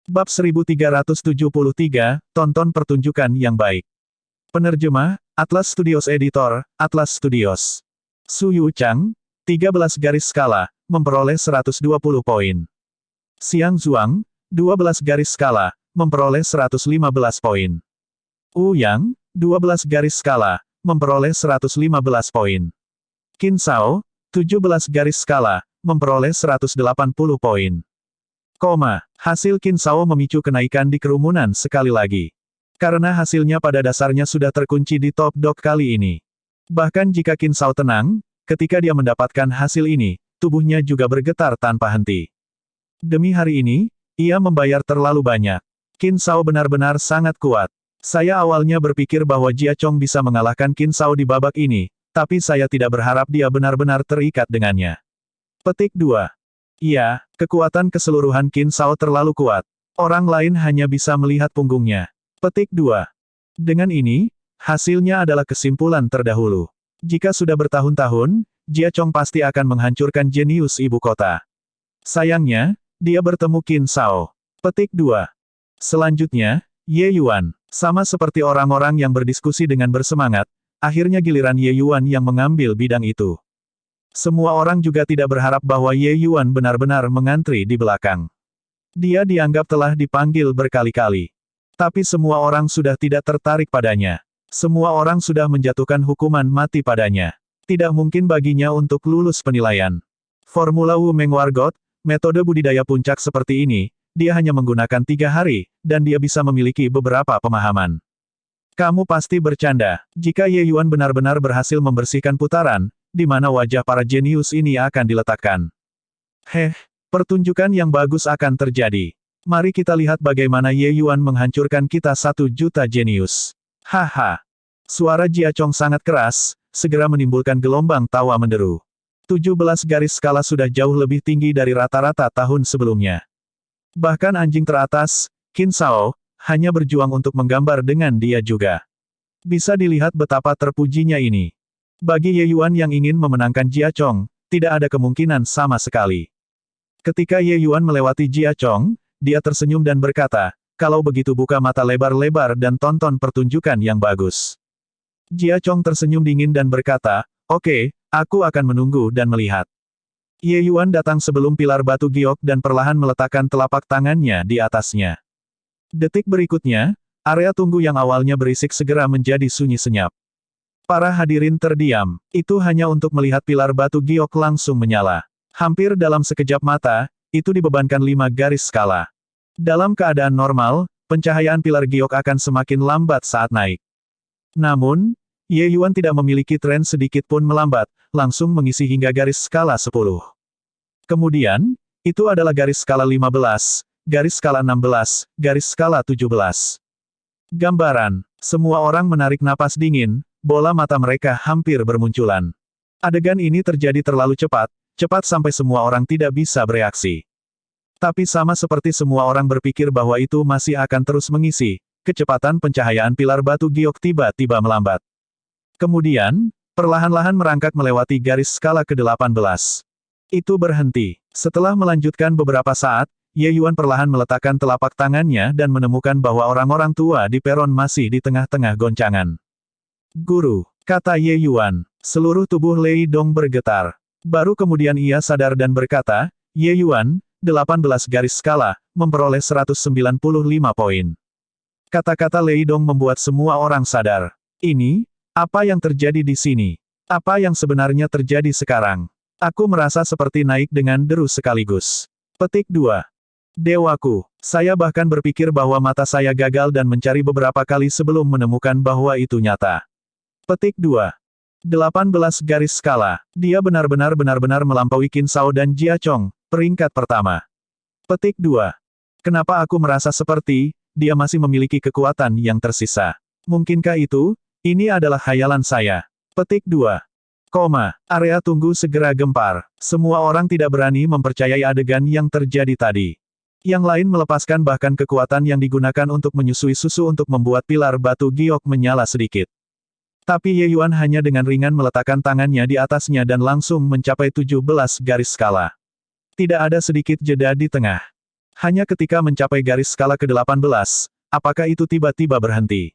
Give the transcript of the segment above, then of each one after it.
Bab 1373, tonton pertunjukan yang baik. Penerjemah, Atlas Studios Editor, Atlas Studios. Su Yu Chang, 13 garis skala, memperoleh 120 poin. Xiang Zuang, 12 garis skala, memperoleh 115 poin. Wu Yang, 12 garis skala, memperoleh 115 poin. Qin Shao, 17 garis skala, memperoleh 180 poin. Hasil Qin Shao memicu kenaikan di kerumunan sekali lagi. Karena hasilnya pada dasarnya sudah terkunci di top dog kali ini. Bahkan jika Qin Shao tenang, ketika dia mendapatkan hasil ini, tubuhnya juga bergetar tanpa henti. Demi hari ini, ia membayar terlalu banyak. Qin Shao benar-benar sangat kuat. Saya awalnya berpikir bahwa Jia Chong bisa mengalahkan Qin Shao di babak ini, tapi saya tidak berharap dia benar-benar terikat dengannya. Petik 2. Iya, kekuatan keseluruhan Qin Shao terlalu kuat. Orang lain hanya bisa melihat punggungnya. Petik 2. Dengan ini, hasilnya adalah kesimpulan terdahulu. Jika sudah bertahun-tahun, Jia Chong pasti akan menghancurkan jenius ibu kota. Sayangnya, dia bertemu Qin Shao. Petik 2. Selanjutnya, Ye Yuan. Sama seperti orang-orang yang berdiskusi dengan bersemangat, akhirnya giliran Ye Yuan yang mengambil bidang itu. Semua orang juga tidak berharap bahwa Ye Yuan benar-benar mengantri di belakang. Dia dianggap telah dipanggil berkali-kali. Tapi semua orang sudah tidak tertarik padanya. Semua orang sudah menjatuhkan hukuman mati padanya. Tidak mungkin baginya untuk lulus penilaian. Formula Wu Meng Wargot, metode budidaya puncak seperti ini, dia hanya menggunakan 3 hari, dan dia bisa memiliki beberapa pemahaman. Kamu pasti bercanda. Jika Ye Yuan benar-benar berhasil membersihkan putaran, di mana wajah para jenius ini akan diletakkan. Pertunjukan yang bagus akan terjadi. Mari kita lihat bagaimana Ye Yuan menghancurkan kita 1 juta jenius. Haha. Suara Jia Chong sangat keras, segera menimbulkan gelombang tawa menderu. 17 garis skala sudah jauh lebih tinggi dari rata-rata tahun sebelumnya. Bahkan anjing teratas, Qin Shao, hanya berjuang untuk menggambar dengan dia juga. Bisa dilihat betapa terpujinya ini. Bagi Ye Yuan yang ingin memenangkan Jia Chong, tidak ada kemungkinan sama sekali. Ketika Ye Yuan melewati Jia Chong, dia tersenyum dan berkata, kalau begitu buka mata lebar-lebar dan tonton pertunjukan yang bagus. Jia Chong tersenyum dingin dan berkata, oke, aku akan menunggu dan melihat. Ye Yuan datang sebelum pilar batu giok dan perlahan meletakkan telapak tangannya di atasnya. Detik berikutnya, area tunggu yang awalnya berisik segera menjadi sunyi senyap. Para hadirin terdiam. Itu hanya untuk melihat pilar batu giok langsung menyala. Hampir dalam sekejap mata, itu dibebankan 5 garis skala. Dalam keadaan normal, pencahayaan pilar giok akan semakin lambat saat naik. Namun, Ye Yuan tidak memiliki tren sedikit pun melambat, langsung mengisi hingga garis skala 10. Kemudian, itu adalah garis skala 15, garis skala 16, garis skala 17. Gambaran. Semua orang menarik napas dingin, bola mata mereka hampir bermunculan. Adegan ini terjadi terlalu cepat, cepat sampai semua orang tidak bisa bereaksi. Tapi sama seperti semua orang berpikir bahwa itu masih akan terus mengisi, kecepatan pencahayaan pilar batu giok tiba-tiba melambat. Kemudian, perlahan-lahan merangkak melewati garis skala ke-18. Itu berhenti. Setelah melanjutkan beberapa saat, Ye Yuan perlahan meletakkan telapak tangannya dan menemukan bahwa orang-orang tua di peron masih di tengah-tengah goncangan. Guru, kata Ye Yuan. Seluruh tubuh Lei Dong bergetar. Baru kemudian ia sadar dan berkata, Ye Yuan, 18 garis skala, memperoleh 195 poin. Kata-kata Lei Dong membuat semua orang sadar. Ini, apa yang terjadi di sini? Apa yang sebenarnya terjadi sekarang? Aku merasa seperti naik dengan deru sekaligus. Petik 2. Dewaku, saya bahkan berpikir bahwa mata saya gagal dan mencari beberapa kali sebelum menemukan bahwa itu nyata. Petik 2. 18 garis skala. Dia benar-benar melampaui Qin Shao dan Jia Chong, peringkat pertama. Petik 2. Kenapa aku merasa seperti, dia masih memiliki kekuatan yang tersisa? Mungkinkah itu? Ini adalah khayalan saya. Petik 2. Area tunggu segera gempar. Semua orang tidak berani mempercayai adegan yang terjadi tadi. Yang lain melepaskan bahkan kekuatan yang digunakan untuk menyusui susu untuk membuat pilar batu giok menyala sedikit. Tapi Ye Yuan hanya dengan ringan meletakkan tangannya di atasnya dan langsung mencapai 17 garis skala. Tidak ada sedikit jeda di tengah. Hanya ketika mencapai garis skala ke-18, apakah itu tiba-tiba berhenti?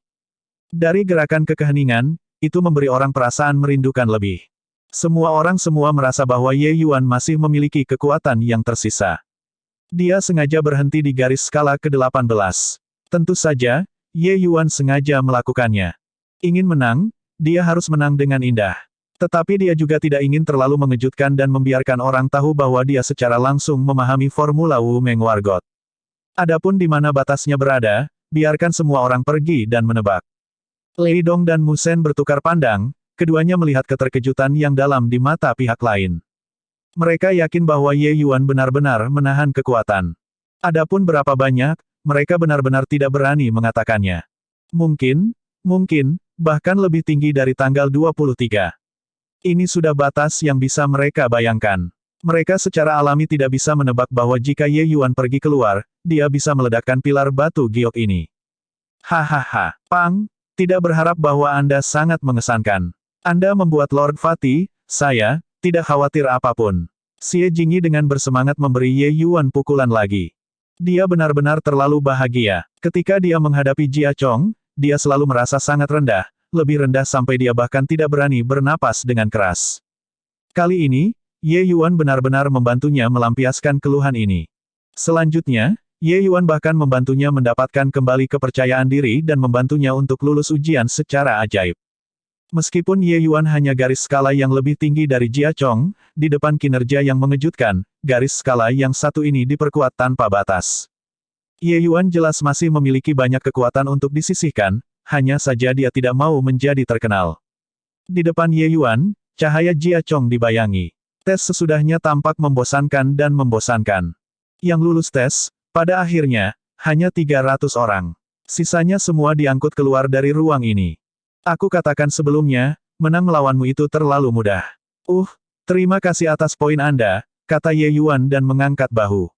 Dari gerakan kekeheningan, itu memberi orang perasaan merindukan lebih. Semua merasa bahwa Ye Yuan masih memiliki kekuatan yang tersisa. Dia sengaja berhenti di garis skala ke-18. Tentu saja, Ye Yuan sengaja melakukannya. Ingin menang, dia harus menang dengan indah. Tetapi dia juga tidak ingin terlalu mengejutkan dan membiarkan orang tahu bahwa dia secara langsung memahami formula Wu Meng Wargot. Adapun di mana batasnya berada, biarkan semua orang pergi dan menebak. Lei Dong dan Mu Shen bertukar pandang, keduanya melihat keterkejutan yang dalam di mata pihak lain. Mereka yakin bahwa Ye Yuan benar-benar menahan kekuatan. Adapun berapa banyak, mereka benar-benar tidak berani mengatakannya. Mungkin, bahkan lebih tinggi dari tanggal 23. Ini sudah batas yang bisa mereka bayangkan. Mereka secara alami tidak bisa menebak bahwa jika Ye Yuan pergi keluar, dia bisa meledakkan pilar batu giok ini. Hahaha, Pang, tidak berharap bahwa Anda sangat mengesankan. Anda membuat Lord Fatih, saya, tidak khawatir apapun. Xie Jingyi dengan bersemangat memberi Ye Yuan pukulan lagi. Dia benar-benar terlalu bahagia. Ketika dia menghadapi Jia Chong, dia selalu merasa sangat rendah, lebih rendah sampai dia bahkan tidak berani bernapas dengan keras. Kali ini, Ye Yuan benar-benar membantunya melampiaskan keluhan ini. Selanjutnya, Ye Yuan bahkan membantunya mendapatkan kembali kepercayaan diri dan membantunya untuk lulus ujian secara ajaib. Meskipun Ye Yuan hanya garis skala yang lebih tinggi dari Jia Chong, di depan kinerja yang mengejutkan, garis skala yang satu ini diperkuat tanpa batas. Ye Yuan jelas masih memiliki banyak kekuatan untuk disisihkan, hanya saja dia tidak mau menjadi terkenal. Di depan Ye Yuan, cahaya Jia Chong dibayangi. Tes sesudahnya tampak membosankan dan membosankan. Yang lulus tes, pada akhirnya, hanya 300 orang. Sisanya semua diangkut keluar dari ruang ini. Aku katakan sebelumnya, menang melawanmu itu terlalu mudah. Terima kasih atas poin Anda, kata Ye Yuan dan mengangkat bahu.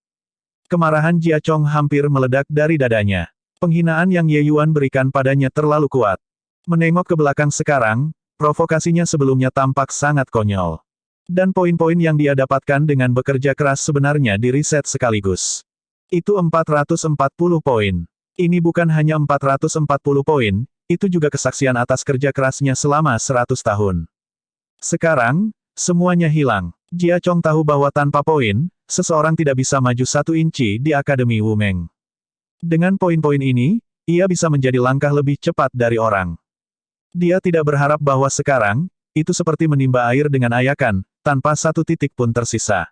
Kemarahan Jia Chong hampir meledak dari dadanya. Penghinaan yang Ye Yuan berikan padanya terlalu kuat. Menengok ke belakang sekarang, provokasinya sebelumnya tampak sangat konyol. Dan poin-poin yang dia dapatkan dengan bekerja keras sebenarnya di-reset sekaligus. Itu 440 poin. Ini bukan hanya 440 poin, itu juga kesaksian atas kerja kerasnya selama 100 tahun. Sekarang, semuanya hilang. Jia Chong tahu bahwa tanpa poin, seseorang tidak bisa maju 1 inci di Akademi Wu Meng. Dengan poin-poin ini, ia bisa menjadi langkah lebih cepat dari orang. Dia tidak berharap bahwa sekarang, itu seperti menimba air dengan ayakan, tanpa 1 titik pun tersisa.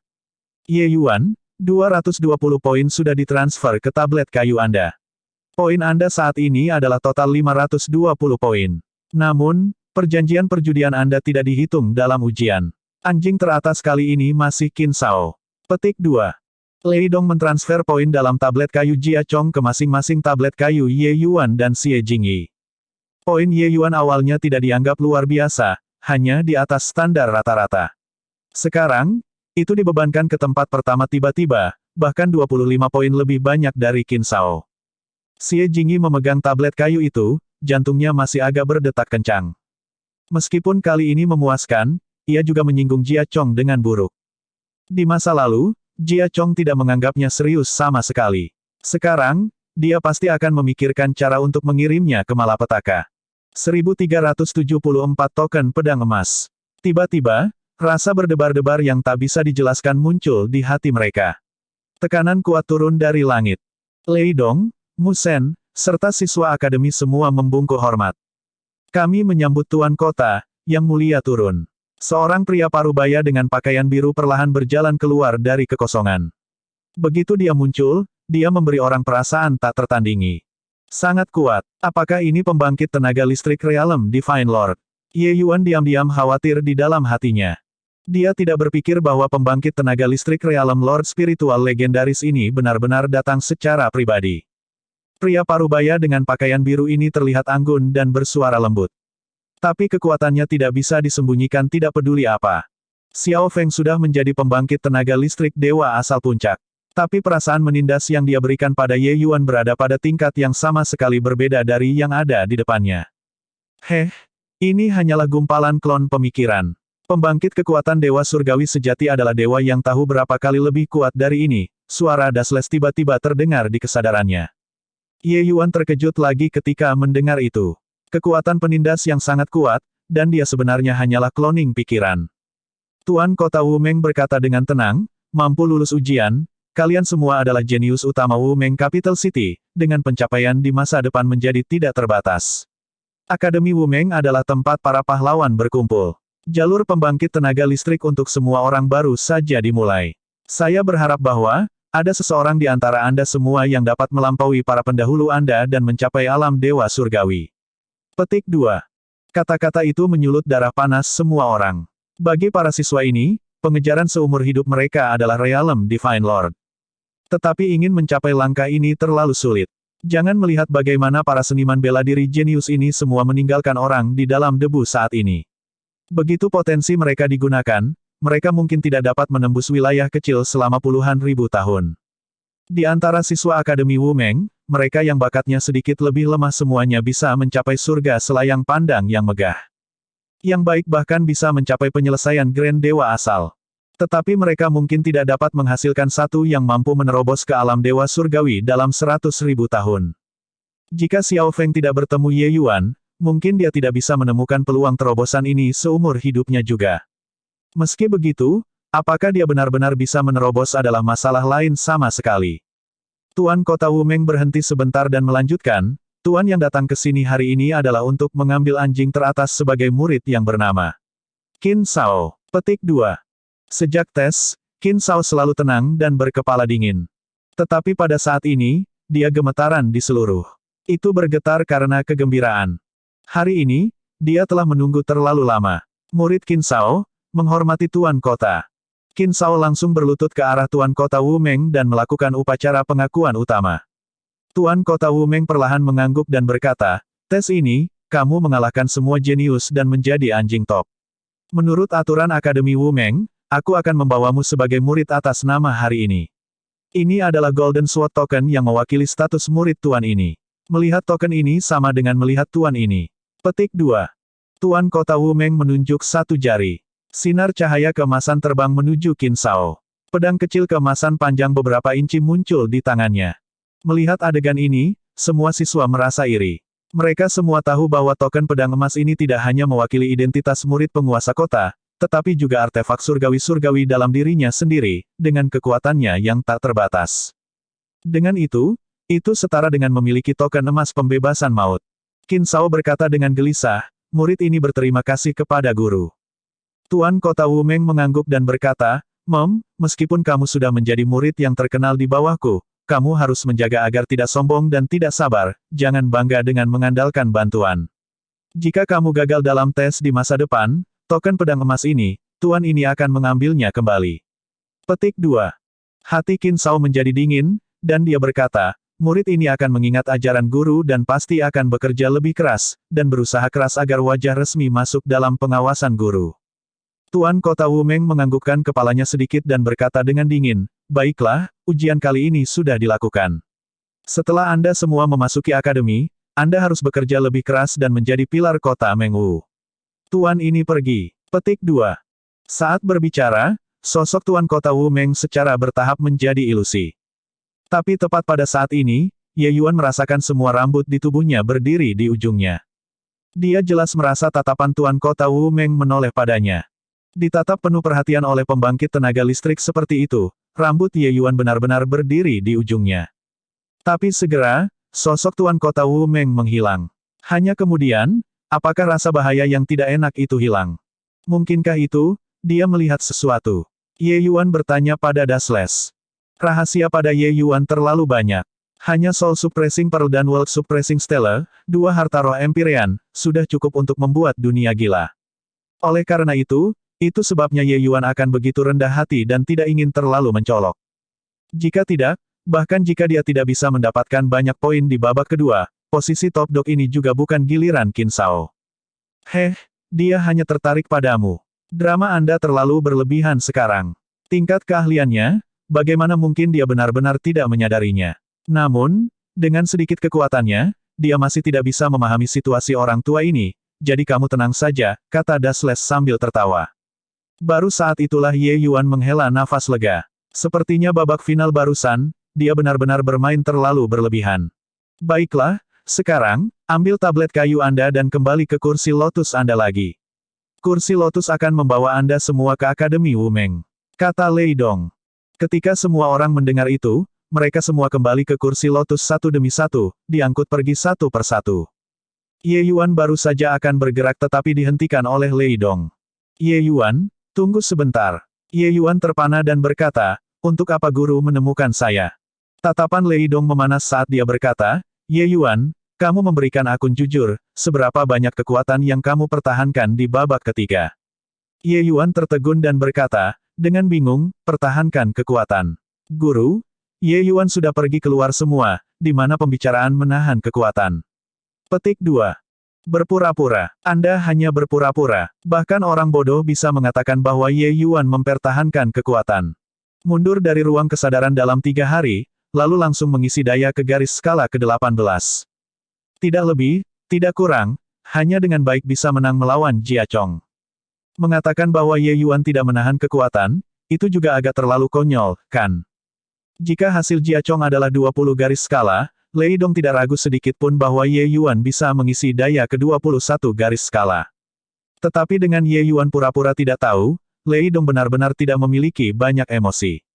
Ye Yuan, 220 poin sudah ditransfer ke tablet kayu Anda. Poin Anda saat ini adalah total 520 poin. Namun, perjanjian perjudian Anda tidak dihitung dalam ujian. Anjing teratas kali ini masih Qin Shao. Petik 2. Lei Dong mentransfer poin dalam tablet kayu Jia Chong ke masing-masing tablet kayu Ye Yuan dan Xie Jingyi. Poin Ye Yuan awalnya tidak dianggap luar biasa, hanya di atas standar rata-rata. Sekarang, itu dibebankan ke tempat pertama tiba-tiba, bahkan 25 poin lebih banyak dari Qin Shao. Xie Jingyi memegang tablet kayu itu, jantungnya masih agak berdetak kencang. Meskipun kali ini memuaskan, ia juga menyinggung Jia Chong dengan buruk. Di masa lalu, Jia Chong tidak menganggapnya serius sama sekali. Sekarang, dia pasti akan memikirkan cara untuk mengirimnya ke malapetaka. 1374 token pedang emas. Tiba-tiba, rasa berdebar-debar yang tak bisa dijelaskan muncul di hati mereka. Tekanan kuat turun dari langit. Lei Dong, Mu Shen, serta siswa akademi semua membungkuk hormat. Kami menyambut Tuan Kota, Yang Mulia turun. Seorang pria parubaya dengan pakaian biru perlahan berjalan keluar dari kekosongan. Begitu dia muncul, dia memberi orang perasaan tak tertandingi. Sangat kuat. Apakah ini pembangkit tenaga listrik Realm Divine Lord? Ye Yuan diam-diam khawatir di dalam hatinya. Dia tidak berpikir bahwa pembangkit tenaga listrik Realm Lord spiritual legendaris ini benar-benar datang secara pribadi. Pria parubaya dengan pakaian biru ini terlihat anggun dan bersuara lembut. Tapi kekuatannya tidak bisa disembunyikan tidak peduli apa. Xiao Feng sudah menjadi pembangkit tenaga listrik dewa asal puncak. Tapi perasaan menindas yang dia berikan pada Ye Yuan berada pada tingkat yang sama sekali berbeda dari yang ada di depannya. Ini hanyalah gumpalan klon pemikiran. Pembangkit kekuatan Dewa Surgawi sejati adalah dewa yang tahu berapa kali lebih kuat dari ini, suara Dasles tiba-tiba terdengar di kesadarannya. Ye Yuan terkejut lagi ketika mendengar itu. Kekuatan penindas yang sangat kuat, dan dia sebenarnya hanyalah cloning pikiran. Tuan Kota Wu Meng berkata dengan tenang, mampu lulus ujian, kalian semua adalah jenius utama Wu Meng Capital City, dengan pencapaian di masa depan menjadi tidak terbatas. Akademi Wu Meng adalah tempat para pahlawan berkumpul. Jalur pembangkit tenaga listrik untuk semua orang baru saja dimulai. Saya berharap bahwa, ada seseorang di antara Anda semua yang dapat melampaui para pendahulu Anda dan mencapai alam Dewa Surgawi. Petik 2. Kata-kata itu menyulut darah panas semua orang. Bagi para siswa ini, pengejaran seumur hidup mereka adalah Realm Divine Lord. Tetapi ingin mencapai langkah ini terlalu sulit. Jangan melihat bagaimana para seniman bela diri jenius ini semua meninggalkan orang di dalam debu saat ini. Begitu potensi mereka digunakan, mereka mungkin tidak dapat menembus wilayah kecil selama puluhan ribu tahun. Di antara siswa Akademi Wu Meng, mereka yang bakatnya sedikit lebih lemah semuanya bisa mencapai surga selayang pandang yang megah. Yang baik bahkan bisa mencapai penyelesaian Grand Dewa asal. Tetapi mereka mungkin tidak dapat menghasilkan satu yang mampu menerobos ke alam Dewa Surgawi dalam 100.000 tahun. Jika Xiao Feng tidak bertemu Ye Yuan, mungkin dia tidak bisa menemukan peluang terobosan ini seumur hidupnya juga. Meski begitu, apakah dia benar-benar bisa menerobos adalah masalah lain sama sekali. Tuan Kota Wu Meng berhenti sebentar dan melanjutkan, Tuan yang datang ke sini hari ini adalah untuk mengambil anjing teratas sebagai murid yang bernama Qin Shao. Petik 2. Sejak tes, Qin Shao selalu tenang dan berkepala dingin. Tetapi pada saat ini, dia gemetaran di seluruh. Itu bergetar karena kegembiraan. Hari ini, dia telah menunggu terlalu lama. Murid Qin Shao, menghormati Tuan Kota. Qin Shao langsung berlutut ke arah Tuan Kota Wu Meng dan melakukan upacara pengakuan utama. Tuan Kota Wu Meng perlahan mengangguk dan berkata, tes ini, kamu mengalahkan semua jenius dan menjadi anjing top. Menurut aturan Akademi Wu Meng, aku akan membawamu sebagai murid atas nama hari ini. Ini adalah Golden Sword Token yang mewakili status murid Tuan ini. Melihat token ini sama dengan melihat Tuan ini. Petik 2. Tuan Kota Wu Meng menunjuk satu jari. Sinar cahaya keemasan terbang menuju Qin Shao. Pedang kecil keemasan panjang beberapa inci muncul di tangannya. Melihat adegan ini, semua siswa merasa iri. Mereka semua tahu bahwa token pedang emas ini tidak hanya mewakili identitas murid penguasa kota, tetapi juga artefak surgawi-surgawi dalam dirinya sendiri, dengan kekuatannya yang tak terbatas. Dengan itu setara dengan memiliki token emas pembebasan maut. Qin Shao berkata dengan gelisah, murid ini berterima kasih kepada guru. Tuan Kota Wu Meng mengangguk dan berkata, meskipun kamu sudah menjadi murid yang terkenal di bawahku, kamu harus menjaga agar tidak sombong dan tidak sabar, jangan bangga dengan mengandalkan bantuan. Jika kamu gagal dalam tes di masa depan, token pedang emas ini, Tuan ini akan mengambilnya kembali. Petik 2. Hati Qin Shao menjadi dingin, dan dia berkata, murid ini akan mengingat ajaran guru dan pasti akan bekerja lebih keras, dan berusaha keras agar wajah resmi masuk dalam pengawasan guru. Tuan Kota Wu Meng menganggukkan kepalanya sedikit dan berkata dengan dingin, baiklah, ujian kali ini sudah dilakukan. Setelah Anda semua memasuki akademi, Anda harus bekerja lebih keras dan menjadi pilar kota Meng Wu. Tuan ini pergi. Petik 2. Saat berbicara, sosok Tuan Kota Wu Meng secara bertahap menjadi ilusi. Tapi tepat pada saat ini, Ye Yuan merasakan semua rambut di tubuhnya berdiri di ujungnya. Dia jelas merasa tatapan Tuan Kota Wu Meng menoleh padanya. Ditatap penuh perhatian oleh pembangkit tenaga listrik seperti itu, rambut Ye Yuan benar-benar berdiri di ujungnya. Tapi segera, sosok Tuan Kota Wu Meng menghilang. Hanya kemudian, apakah rasa bahaya yang tidak enak itu hilang? Mungkinkah itu, dia melihat sesuatu? Ye Yuan bertanya pada Dasles. Rahasia pada Ye Yuan terlalu banyak. Hanya Soul Suppressing Pearl dan World Suppressing Stellar, dua harta roh Empyrean, sudah cukup untuk membuat dunia gila. Oleh karena itu sebabnya Ye Yuan akan begitu rendah hati dan tidak ingin terlalu mencolok. Jika tidak, bahkan jika dia tidak bisa mendapatkan banyak poin di babak kedua, posisi top dog ini juga bukan giliran Qin Shao. Dia hanya tertarik padamu. Drama Anda terlalu berlebihan sekarang. Tingkat keahliannya, bagaimana mungkin dia benar-benar tidak menyadarinya? Namun, dengan sedikit kekuatannya, dia masih tidak bisa memahami situasi orang tua ini, jadi kamu tenang saja, kata Dasles sambil tertawa. Baru saat itulah Ye Yuan menghela nafas lega. Sepertinya babak final barusan, dia benar-benar bermain terlalu berlebihan. Baiklah, sekarang, ambil tablet kayu Anda dan kembali ke kursi lotus Anda lagi. Kursi lotus akan membawa Anda semua ke Akademi Wumeng, kata Lei Dong. Ketika semua orang mendengar itu, mereka semua kembali ke kursi lotus satu demi satu, diangkut pergi satu persatu. Ye Yuan baru saja akan bergerak tetapi dihentikan oleh Lei Dong. Ye Yuan, tunggu sebentar. Ye Yuan terpana dan berkata, untuk apa guru menemukan saya? Tatapan Lei Dong memanas saat dia berkata, Ye Yuan, kamu memberikan akun jujur, seberapa banyak kekuatan yang kamu pertahankan di babak ketiga? Ye Yuan tertegun dan berkata, dengan bingung, pertahankan kekuatan. Guru, Ye Yuan sudah pergi keluar semua, di mana pembicaraan menahan kekuatan. Petik 2. Berpura-pura. Anda hanya berpura-pura. Bahkan orang bodoh bisa mengatakan bahwa Ye Yuan mempertahankan kekuatan. Mundur dari ruang kesadaran dalam 3 hari, lalu langsung mengisi daya ke garis skala ke-18. Tidak lebih, tidak kurang, hanya dengan baik bisa menang melawan Jia Chong. Mengatakan bahwa Ye Yuan tidak menahan kekuatan, itu juga agak terlalu konyol, kan? Jika hasil Jia Chong adalah 20 garis skala, Lei Dong tidak ragu sedikit pun bahwa Ye Yuan bisa mengisi daya ke-21 garis skala. Tetapi dengan Ye Yuan pura-pura tidak tahu, Lei Dong benar-benar tidak memiliki banyak emosi.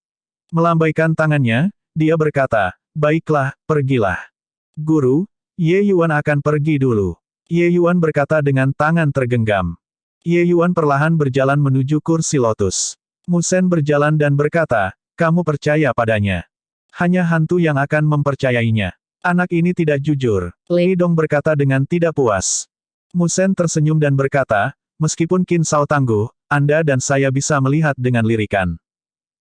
Melambaikan tangannya, dia berkata, baiklah, pergilah. Guru, Ye Yuan akan pergi dulu. Ye Yuan berkata dengan tangan tergenggam. Ye Yuan perlahan berjalan menuju kursi lotus. Musen berjalan dan berkata, kamu percaya padanya. Hanya hantu yang akan mempercayainya. Anak ini tidak jujur. Lei Dong berkata dengan tidak puas. Musen tersenyum dan berkata, meskipun Qin Shao tangguh, Anda dan saya bisa melihat dengan lirikan.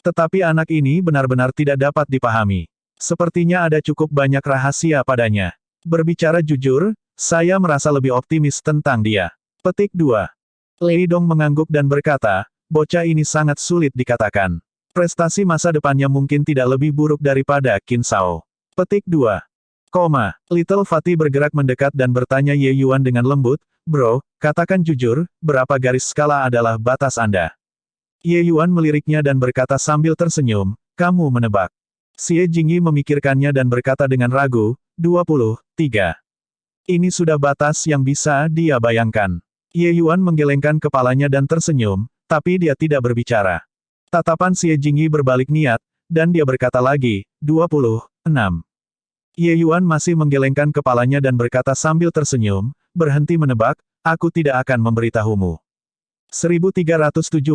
Tetapi anak ini benar-benar tidak dapat dipahami. Sepertinya ada cukup banyak rahasia padanya. Berbicara jujur, saya merasa lebih optimis tentang dia. Petik 2. Lei Dong mengangguk dan berkata, bocah ini sangat sulit dikatakan. Prestasi masa depannya mungkin tidak lebih buruk daripada Qin Shao. Petik 2. Little Fatty bergerak mendekat dan bertanya Ye Yuan dengan lembut, bro, katakan jujur, berapa garis skala adalah batas Anda? Ye Yuan meliriknya dan berkata sambil tersenyum, kamu menebak. Xie Jingyi memikirkannya dan berkata dengan ragu, 23. Ini sudah batas yang bisa dia bayangkan. Ye Yuan menggelengkan kepalanya dan tersenyum, tapi dia tidak berbicara. Tatapan Xie Jingyi berbalik niat, dan dia berkata lagi, 26. Ye Yuan masih menggelengkan kepalanya dan berkata sambil tersenyum, berhenti menebak, aku tidak akan memberitahumu. 1374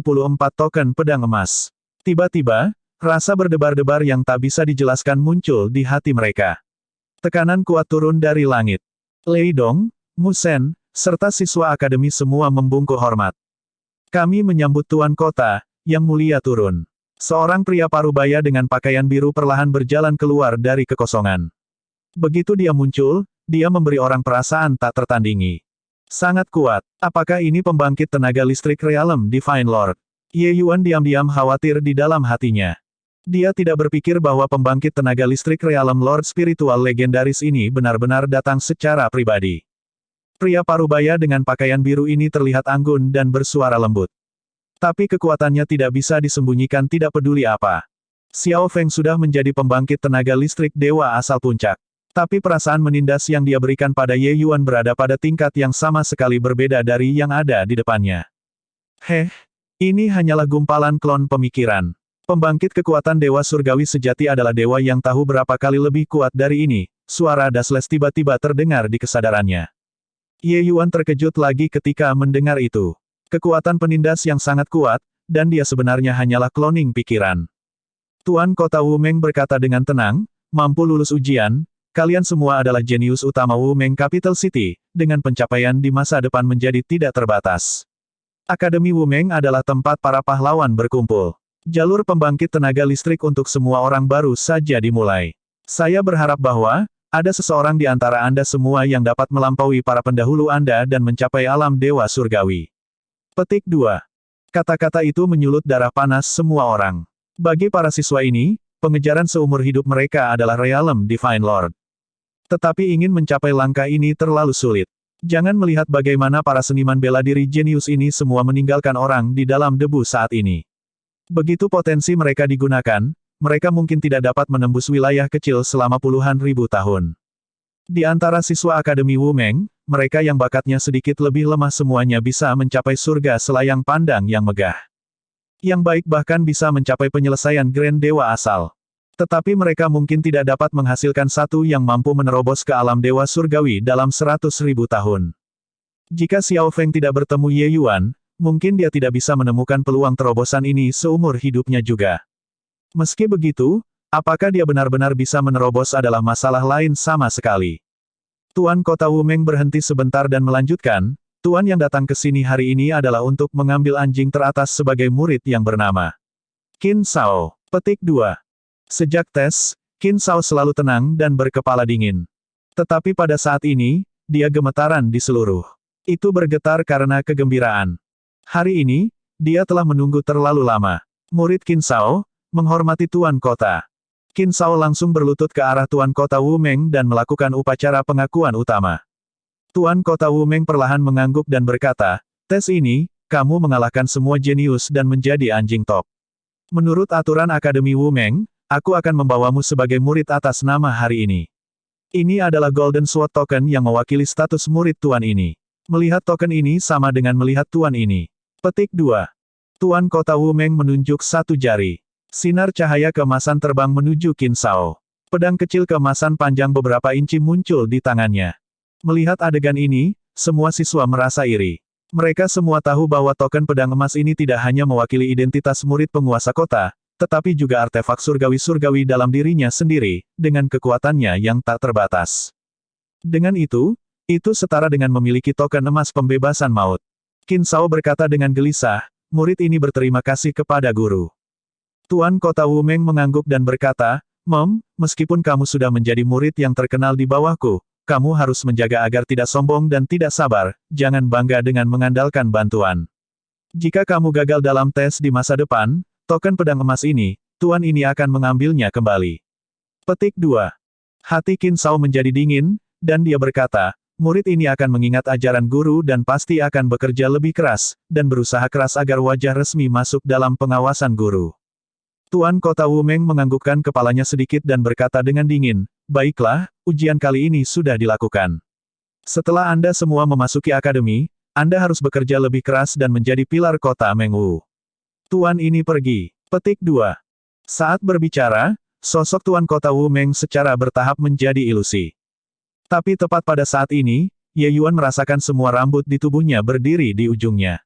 token pedang emas. Tiba-tiba, rasa berdebar-debar yang tak bisa dijelaskan muncul di hati mereka. Tekanan kuat turun dari langit. Lei Dong, Musen, serta siswa akademi semua membungkuk hormat. Kami menyambut Tuan Kota, yang mulia turun. Seorang pria parubaya dengan pakaian biru perlahan berjalan keluar dari kekosongan. Begitu dia muncul, dia memberi orang perasaan tak tertandingi. Sangat kuat. Apakah ini pembangkit tenaga listrik Realm Divine Lord? Ye Yuan diam-diam khawatir di dalam hatinya. Dia tidak berpikir bahwa pembangkit tenaga listrik Realm Lord spiritual legendaris ini benar-benar datang secara pribadi. Pria parubaya dengan pakaian biru ini terlihat anggun dan bersuara lembut. Tapi kekuatannya tidak bisa disembunyikan tidak peduli apa. Xiao Feng sudah menjadi pembangkit tenaga listrik dewa asal puncak. Tapi perasaan menindas yang dia berikan pada Ye Yuan berada pada tingkat yang sama sekali berbeda dari yang ada di depannya. Ini hanyalah gumpalan klon pemikiran. Pembangkit kekuatan dewa surgawi sejati adalah dewa yang tahu berapa kali lebih kuat dari ini. Suara Dasles tiba-tiba terdengar di kesadarannya. Ye Yuan terkejut lagi ketika mendengar itu. Kekuatan penindas yang sangat kuat, dan dia sebenarnya hanyalah cloning pikiran. Tuan Kota Wumeng berkata dengan tenang, mampu lulus ujian, kalian semua adalah jenius utama Wumeng Capital City, dengan pencapaian di masa depan menjadi tidak terbatas. Akademi Wumeng adalah tempat para pahlawan berkumpul. Jalur pembangkit tenaga listrik untuk semua orang baru saja dimulai. Saya berharap bahwa, ada seseorang di antara Anda semua yang dapat melampaui para pendahulu Anda dan mencapai alam dewa surgawi. Petik 2. Kata-kata itu menyulut darah panas semua orang. Bagi para siswa ini, pengejaran seumur hidup mereka adalah Realm Divine Lord. Tetapi ingin mencapai langkah ini terlalu sulit. Jangan melihat bagaimana para seniman bela diri jenius ini semua meninggalkan orang di dalam debu saat ini. Begitu potensi mereka digunakan, mereka mungkin tidak dapat menembus wilayah kecil selama puluhan ribu tahun. Di antara siswa Akademi Wumeng, mereka yang bakatnya sedikit lebih lemah semuanya bisa mencapai surga selayang pandang yang megah. Yang baik bahkan bisa mencapai penyelesaian Grand Dewa asal. Tetapi mereka mungkin tidak dapat menghasilkan satu yang mampu menerobos ke alam dewa surgawi dalam 100.000 tahun. Jika Xiao Feng tidak bertemu Ye Yuan, mungkin dia tidak bisa menemukan peluang terobosan ini seumur hidupnya juga. Meski begitu, apakah dia benar-benar bisa menerobos adalah masalah lain sama sekali. Tuan Kota Wumeng berhenti sebentar dan melanjutkan, Tuan yang datang ke sini hari ini adalah untuk mengambil anjing teratas sebagai murid yang bernama Qin Shao. Petik 2. Sejak tes, Qin Shao selalu tenang dan berkepala dingin. Tetapi pada saat ini, dia gemetaran di seluruh. Itu bergetar karena kegembiraan. Hari ini, dia telah menunggu terlalu lama. Murid Qin Shao, menghormati Tuan Kota. Qin Shao langsung berlutut ke arah Tuan Kota Wumeng dan melakukan upacara pengakuan utama. Tuan Kota Wumeng perlahan mengangguk dan berkata, tes ini, kamu mengalahkan semua jenius dan menjadi anjing top. Menurut aturan Akademi Wumeng, aku akan membawamu sebagai murid atas nama hari ini. Ini adalah Golden Sword Token yang mewakili status murid Tuan ini. Melihat token ini sama dengan melihat Tuan ini. Petik 2. Tuan Kota Wumeng menunjuk satu jari. Sinar cahaya keemasan terbang menuju Qin Shao. Pedang kecil keemasan panjang beberapa inci muncul di tangannya. Melihat adegan ini, semua siswa merasa iri. Mereka semua tahu bahwa token pedang emas ini tidak hanya mewakili identitas murid penguasa kota, tetapi juga artefak surgawi-surgawi dalam dirinya sendiri, dengan kekuatannya yang tak terbatas. Dengan itu setara dengan memiliki token emas pembebasan maut. Qin Shao berkata dengan gelisah, murid ini berterima kasih kepada guru. Tuan Kota Wumeng mengangguk dan berkata, meskipun kamu sudah menjadi murid yang terkenal di bawahku, kamu harus menjaga agar tidak sombong dan tidak sabar, jangan bangga dengan mengandalkan bantuan. Jika kamu gagal dalam tes di masa depan, token pedang emas ini, Tuan ini akan mengambilnya kembali. Petik 2. Hati Qin Shao menjadi dingin, dan dia berkata, murid ini akan mengingat ajaran guru dan pasti akan bekerja lebih keras, dan berusaha keras agar wajah resmi masuk dalam pengawasan guru. Tuan Kota Wumeng menganggukkan kepalanya sedikit dan berkata dengan dingin, baiklah, ujian kali ini sudah dilakukan. Setelah Anda semua memasuki akademi, Anda harus bekerja lebih keras dan menjadi pilar kota Mengwu. Tuan ini pergi. Petik 2. Saat berbicara, sosok Tuan Kota Wumeng secara bertahap menjadi ilusi. Tapi tepat pada saat ini, Ye Yuan merasakan semua rambut di tubuhnya berdiri di ujungnya.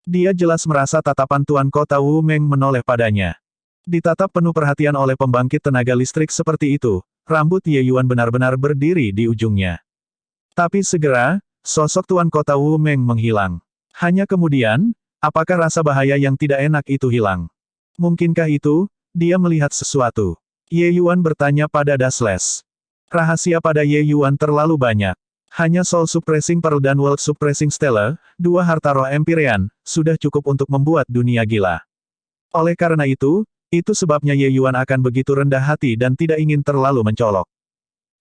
Dia jelas merasa tatapan Tuan Kota Wumeng menoleh padanya. Ditatap penuh perhatian oleh pembangkit tenaga listrik seperti itu, rambut Ye Yuan benar-benar berdiri di ujungnya. Tapi segera, sosok Tuan Kota Wumeng menghilang. Hanya kemudian, apakah rasa bahaya yang tidak enak itu hilang? Mungkinkah itu, dia melihat sesuatu? Ye Yuan bertanya pada Dasles. Rahasia pada Ye Yuan terlalu banyak. Hanya Soul Suppressing Pearl dan World Suppressing Stellar, dua harta roh Empyrean, sudah cukup untuk membuat dunia gila. Oleh karena itu sebabnya Ye Yuan akan begitu rendah hati dan tidak ingin terlalu mencolok.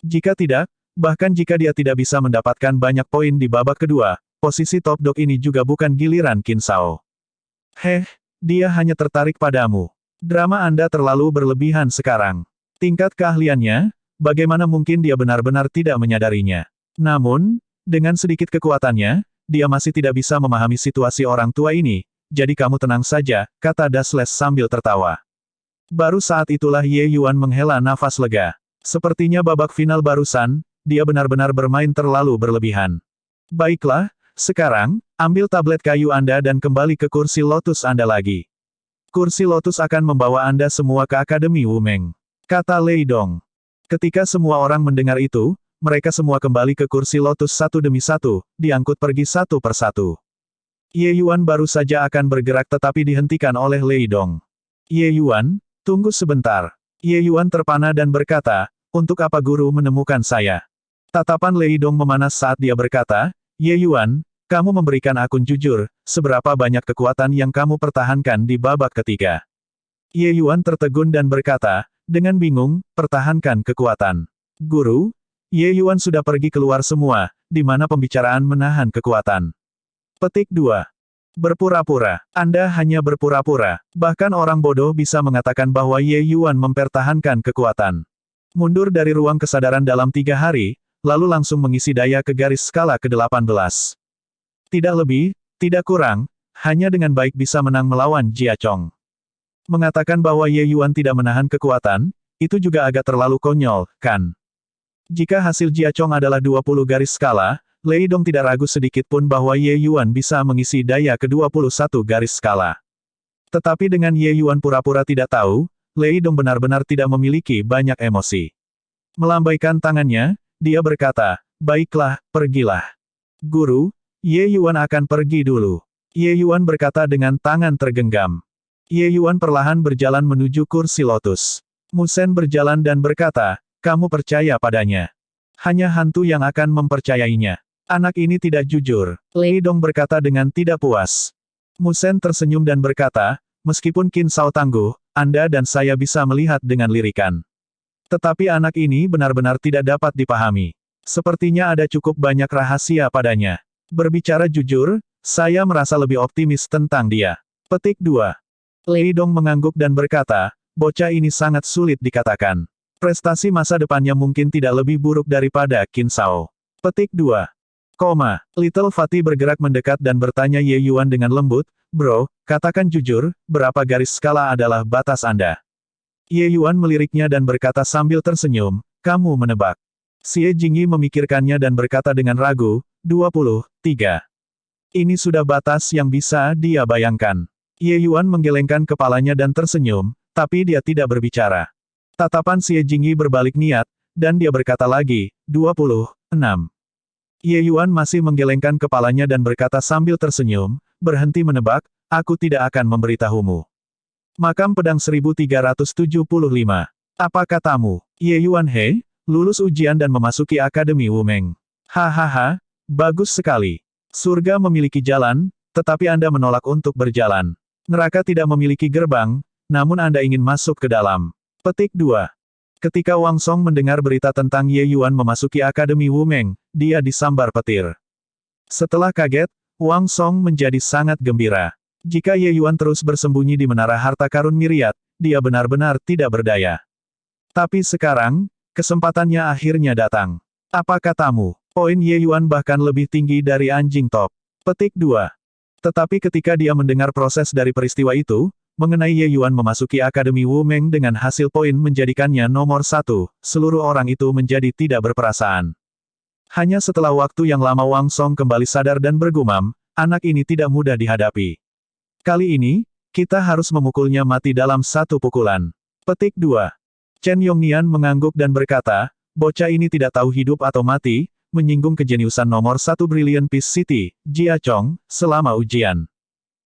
Jika tidak, bahkan jika dia tidak bisa mendapatkan banyak poin di babak kedua, posisi top dog ini juga bukan giliran Qin Shao. Dia hanya tertarik padamu. Drama Anda terlalu berlebihan sekarang. Tingkat keahliannya, bagaimana mungkin dia benar-benar tidak menyadarinya? Namun, dengan sedikit kekuatannya, dia masih tidak bisa memahami situasi orang tua ini, jadi kamu tenang saja, kata Dasles sambil tertawa. Baru saat itulah Ye Yuan menghela nafas lega. Sepertinya babak final barusan, dia benar-benar bermain terlalu berlebihan. Baiklah, sekarang, ambil tablet kayu Anda dan kembali ke kursi lotus Anda lagi. Kursi lotus akan membawa Anda semua ke Akademi Wumeng, kata Lei Dong. Ketika semua orang mendengar itu, mereka semua kembali ke kursi lotus satu demi satu, diangkut pergi satu persatu. Ye Yuan baru saja akan bergerak tetapi dihentikan oleh Lei Dong. Ye Yuan, tunggu sebentar. Ye Yuan terpana dan berkata, untuk apa guru menemukan saya? Tatapan Lei Dong memanas saat dia berkata, Ye Yuan, kamu memberikan akun jujur, seberapa banyak kekuatan yang kamu pertahankan di babak ketiga? Ye Yuan tertegun dan berkata, dengan bingung, pertahankan kekuatan. Guru, Ye Yuan sudah pergi keluar semua, di mana pembicaraan menahan kekuatan. Petik 2. Berpura-pura. Anda hanya berpura-pura. Bahkan orang bodoh bisa mengatakan bahwa Ye Yuan mempertahankan kekuatan. Mundur dari ruang kesadaran dalam 3 hari, lalu langsung mengisi daya ke garis skala ke-18. Tidak lebih, tidak kurang, hanya dengan baik bisa menang melawan Jia Chong. Mengatakan bahwa Ye Yuan tidak menahan kekuatan, itu juga agak terlalu konyol, kan? Jika hasil Jia Chong adalah 20 garis skala, Lei Dong tidak ragu sedikit pun bahwa Ye Yuan bisa mengisi daya ke-21 garis skala. Tetapi dengan Ye Yuan pura-pura tidak tahu, Lei Dong benar-benar tidak memiliki banyak emosi. Melambaikan tangannya, dia berkata, "Baiklah, pergilah. Guru, Ye Yuan akan pergi dulu." Ye Yuan berkata dengan tangan tergenggam. Ye Yuan perlahan berjalan menuju kursi lotus. Musen berjalan dan berkata, "Kamu percaya padanya? Hanya hantu yang akan mempercayainya. Anak ini tidak jujur." Lei Dong berkata dengan tidak puas. Musen tersenyum dan berkata, "Meskipun Qin Shao tangguh, Anda dan saya bisa melihat dengan lirikan. Tetapi anak ini benar-benar tidak dapat dipahami. Sepertinya ada cukup banyak rahasia padanya. Berbicara jujur, saya merasa lebih optimis tentang dia." Petik 2. Lei Dong mengangguk dan berkata, "Bocah ini sangat sulit dikatakan. Prestasi masa depannya mungkin tidak lebih buruk daripada Qin Shao." Petik 2. Little Fatty bergerak mendekat dan bertanya Ye Yuan dengan lembut, "Bro, katakan jujur, berapa garis skala adalah batas Anda?" Ye Yuan meliriknya dan berkata sambil tersenyum, "Kamu menebak." Xie Jingyi memikirkannya dan berkata dengan ragu, 23. Ini sudah batas yang bisa dia bayangkan. Ye Yuan menggelengkan kepalanya dan tersenyum, tapi dia tidak berbicara. Tatapan Xie Jingyi berbalik niat, dan dia berkata lagi, 26. Ye Yuan masih menggelengkan kepalanya dan berkata sambil tersenyum, "Berhenti menebak, aku tidak akan memberitahumu." Makam Pedang 1375. Apa katamu? Ye Yuan He, lulus ujian dan memasuki Akademi Wumeng. Hahaha, bagus sekali. Surga memiliki jalan, tetapi Anda menolak untuk berjalan. Neraka tidak memiliki gerbang, namun Anda ingin masuk ke dalam. Petik 2. Ketika Wang Song mendengar berita tentang Ye Yuan memasuki Akademi Wumeng, dia disambar petir. Setelah kaget, Wang Song menjadi sangat gembira. Jika Ye Yuan terus bersembunyi di menara harta karun Myriad, dia benar-benar tidak berdaya. Tapi sekarang, kesempatannya akhirnya datang. Apa katamu? Poin Ye Yuan bahkan lebih tinggi dari anjing top. Petik 2. Tetapi ketika dia mendengar proses dari peristiwa itu, mengenai Ye Yuan memasuki Akademi Wumeng dengan hasil poin menjadikannya nomor 1, seluruh orang itu menjadi tidak berperasaan. Hanya setelah waktu yang lama Wang Song kembali sadar dan bergumam, anak ini tidak mudah dihadapi. Kali ini, kita harus memukulnya mati dalam satu pukulan. Petik 2. Chen Yongnian mengangguk dan berkata, "Bocah ini tidak tahu hidup atau mati, menyinggung kejeniusan nomor 1 Brilliant Peace City, Jia Chong, selama ujian.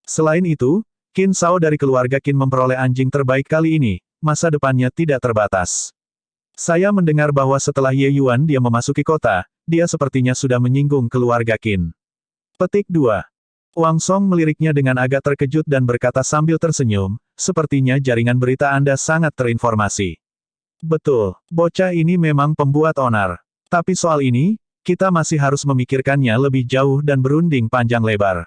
Selain itu, Qin Shao dari keluarga Qin memperoleh anjing terbaik kali ini, masa depannya tidak terbatas. Saya mendengar bahwa setelah Ye Yuan dia memasuki kota, dia sepertinya sudah menyinggung keluarga Qin." Petik 2. Wang Song meliriknya dengan agak terkejut dan berkata sambil tersenyum, "Sepertinya jaringan berita Anda sangat terinformasi." Betul, bocah ini memang pembuat onar. Tapi soal ini, kita masih harus memikirkannya lebih jauh dan berunding panjang lebar.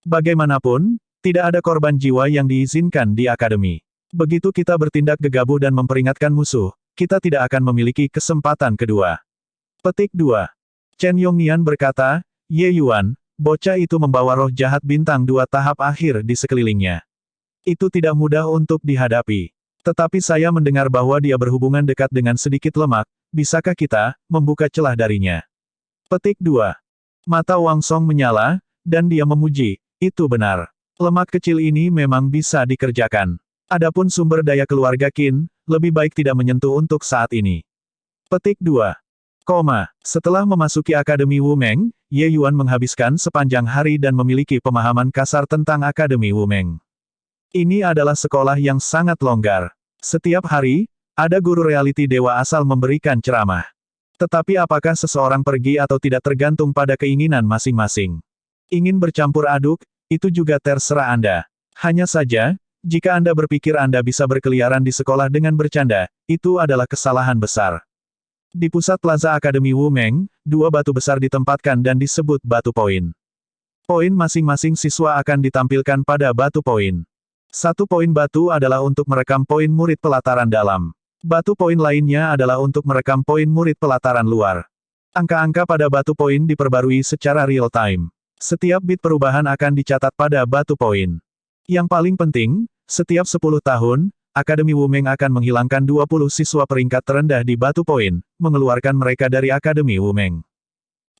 Bagaimanapun, tidak ada korban jiwa yang diizinkan di akademi. Begitu kita bertindak gegabah dan memperingatkan musuh, kita tidak akan memiliki kesempatan kedua. Petik 2. Chen Yongnian berkata, "Ye Yuan, bocah itu membawa roh jahat bintang 2 tahap akhir di sekelilingnya. Itu tidak mudah untuk dihadapi. Tetapi saya mendengar bahwa dia berhubungan dekat dengan sedikit lemak, bisakah kita membuka celah darinya?" Petik 2. Mata Wang Song menyala, dan dia memuji, "Itu benar. Lemak kecil ini memang bisa dikerjakan. Adapun sumber daya keluarga Qin, lebih baik tidak menyentuh untuk saat ini." Petik 2. Setelah memasuki Akademi Wumeng, Ye Yuan menghabiskan sepanjang hari dan memiliki pemahaman kasar tentang Akademi Wumeng. Ini adalah sekolah yang sangat longgar. Setiap hari, ada guru reality dewa asal memberikan ceramah. Tetapi apakah seseorang pergi atau tidak tergantung pada keinginan masing-masing. Ingin bercampur aduk, itu juga terserah Anda. Hanya saja, jika Anda berpikir Anda bisa berkeliaran di sekolah dengan bercanda, itu adalah kesalahan besar. Di pusat Plaza Akademi Wumeng, dua batu besar ditempatkan dan disebut batu poin. Poin masing-masing siswa akan ditampilkan pada batu poin. Satu poin batu adalah untuk merekam poin murid pelataran dalam. Batu poin lainnya adalah untuk merekam poin murid pelataran luar. Angka-angka pada batu poin diperbarui secara real-time. Setiap bit perubahan akan dicatat pada batu poin. Yang paling penting, setiap 10 tahun, Akademi Wumeng akan menghilangkan 20 siswa peringkat terendah di batu poin, mengeluarkan mereka dari Akademi Wumeng.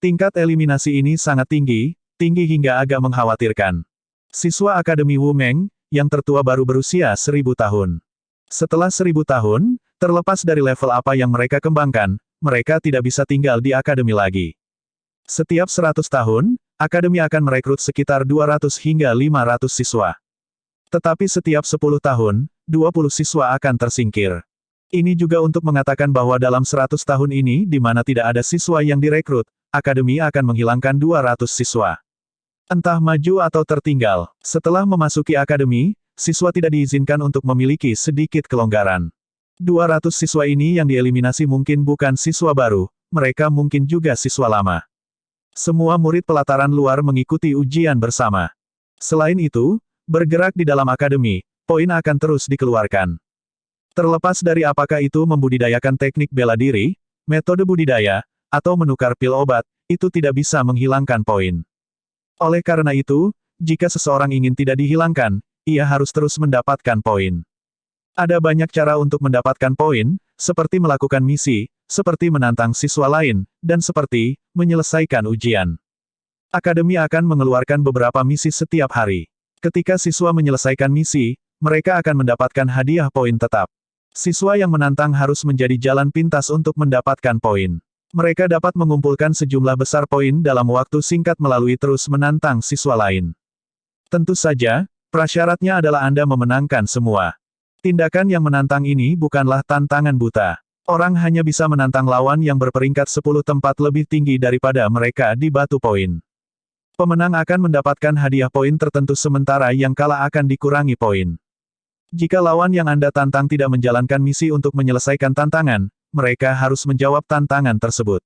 Tingkat eliminasi ini sangat tinggi, tinggi hingga agak mengkhawatirkan. Siswa Akademi Wumeng, yang tertua baru berusia 1000 tahun. Setelah 1000 tahun, terlepas dari level apa yang mereka kembangkan, mereka tidak bisa tinggal di Akademi lagi. Setiap 100 tahun, Akademi akan merekrut sekitar 200 hingga 500 siswa. Tetapi setiap 10 tahun, 20 siswa akan tersingkir. Ini juga untuk mengatakan bahwa dalam 100 tahun ini di mana tidak ada siswa yang direkrut, Akademi akan menghilangkan 200 siswa. Entah maju atau tertinggal, setelah memasuki Akademi, siswa tidak diizinkan untuk memiliki sedikit kelonggaran. 200 siswa ini yang dieliminasi mungkin bukan siswa baru, mereka mungkin juga siswa lama. Semua murid pelataran luar mengikuti ujian bersama. Selain itu, bergerak di dalam Akademi, poin akan terus dikeluarkan. Terlepas dari apakah itu membudidayakan teknik bela diri, metode budidaya, atau menukar pil obat, itu tidak bisa menghilangkan poin. Oleh karena itu, jika seseorang ingin tidak dihilangkan, ia harus terus mendapatkan poin. Ada banyak cara untuk mendapatkan poin, seperti melakukan misi, seperti menantang siswa lain, dan seperti menyelesaikan ujian. Akademi akan mengeluarkan beberapa misi setiap hari. Ketika siswa menyelesaikan misi, mereka akan mendapatkan hadiah poin tetap. Siswa yang menantang harus menjadi jalan pintas untuk mendapatkan poin. Mereka dapat mengumpulkan sejumlah besar poin dalam waktu singkat melalui terus menantang siswa lain. Tentu saja, prasyaratnya adalah Anda memenangkan semua. Tindakan yang menantang ini bukanlah tantangan buta. Orang hanya bisa menantang lawan yang berperingkat 10 tempat lebih tinggi daripada mereka di batu poin. Pemenang akan mendapatkan hadiah poin tertentu sementara yang kalah akan dikurangi poin. Jika lawan yang Anda tantang tidak menjalankan misi untuk menyelesaikan tantangan, mereka harus menjawab tantangan tersebut.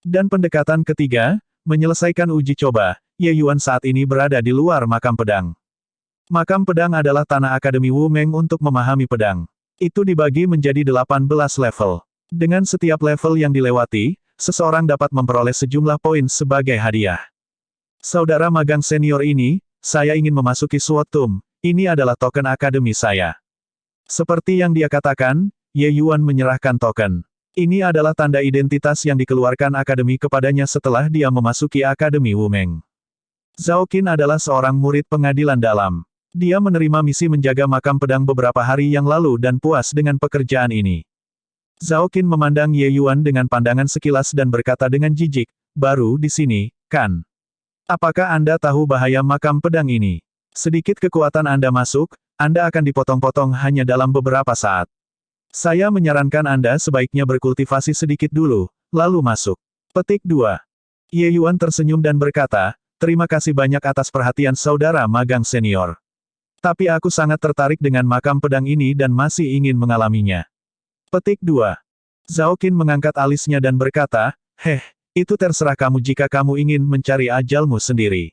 Dan pendekatan ketiga, menyelesaikan uji coba, Ye Yuan saat ini berada di luar makam pedang. Makam pedang adalah tanah Akademi Wumeng untuk memahami pedang. Itu dibagi menjadi 18 level. Dengan setiap level yang dilewati, seseorang dapat memperoleh sejumlah poin sebagai hadiah. Saudara magang senior ini, saya ingin memasuki SWOT Tomb, ini adalah token akademi saya. Seperti yang dia katakan, Ye Yuan menyerahkan token. Ini adalah tanda identitas yang dikeluarkan akademi kepadanya setelah dia memasuki Akademi Wumeng. Zhao Qin adalah seorang murid pengadilan dalam. Dia menerima misi menjaga makam pedang beberapa hari yang lalu dan puas dengan pekerjaan ini. Zhao Qin memandang Ye Yuan dengan pandangan sekilas dan berkata dengan jijik, "Baru di sini, kan? Apakah Anda tahu bahaya makam pedang ini? Sedikit kekuatan Anda masuk, Anda akan dipotong-potong hanya dalam beberapa saat. Saya menyarankan Anda sebaiknya berkultivasi sedikit dulu, lalu masuk." Petik 2. Ye Yuan tersenyum dan berkata, "Terima kasih banyak atas perhatian saudara magang senior. Tapi aku sangat tertarik dengan makam pedang ini dan masih ingin mengalaminya." Petik 2. Zhao Qin mengangkat alisnya dan berkata, itu terserah kamu jika kamu ingin mencari ajalmu sendiri.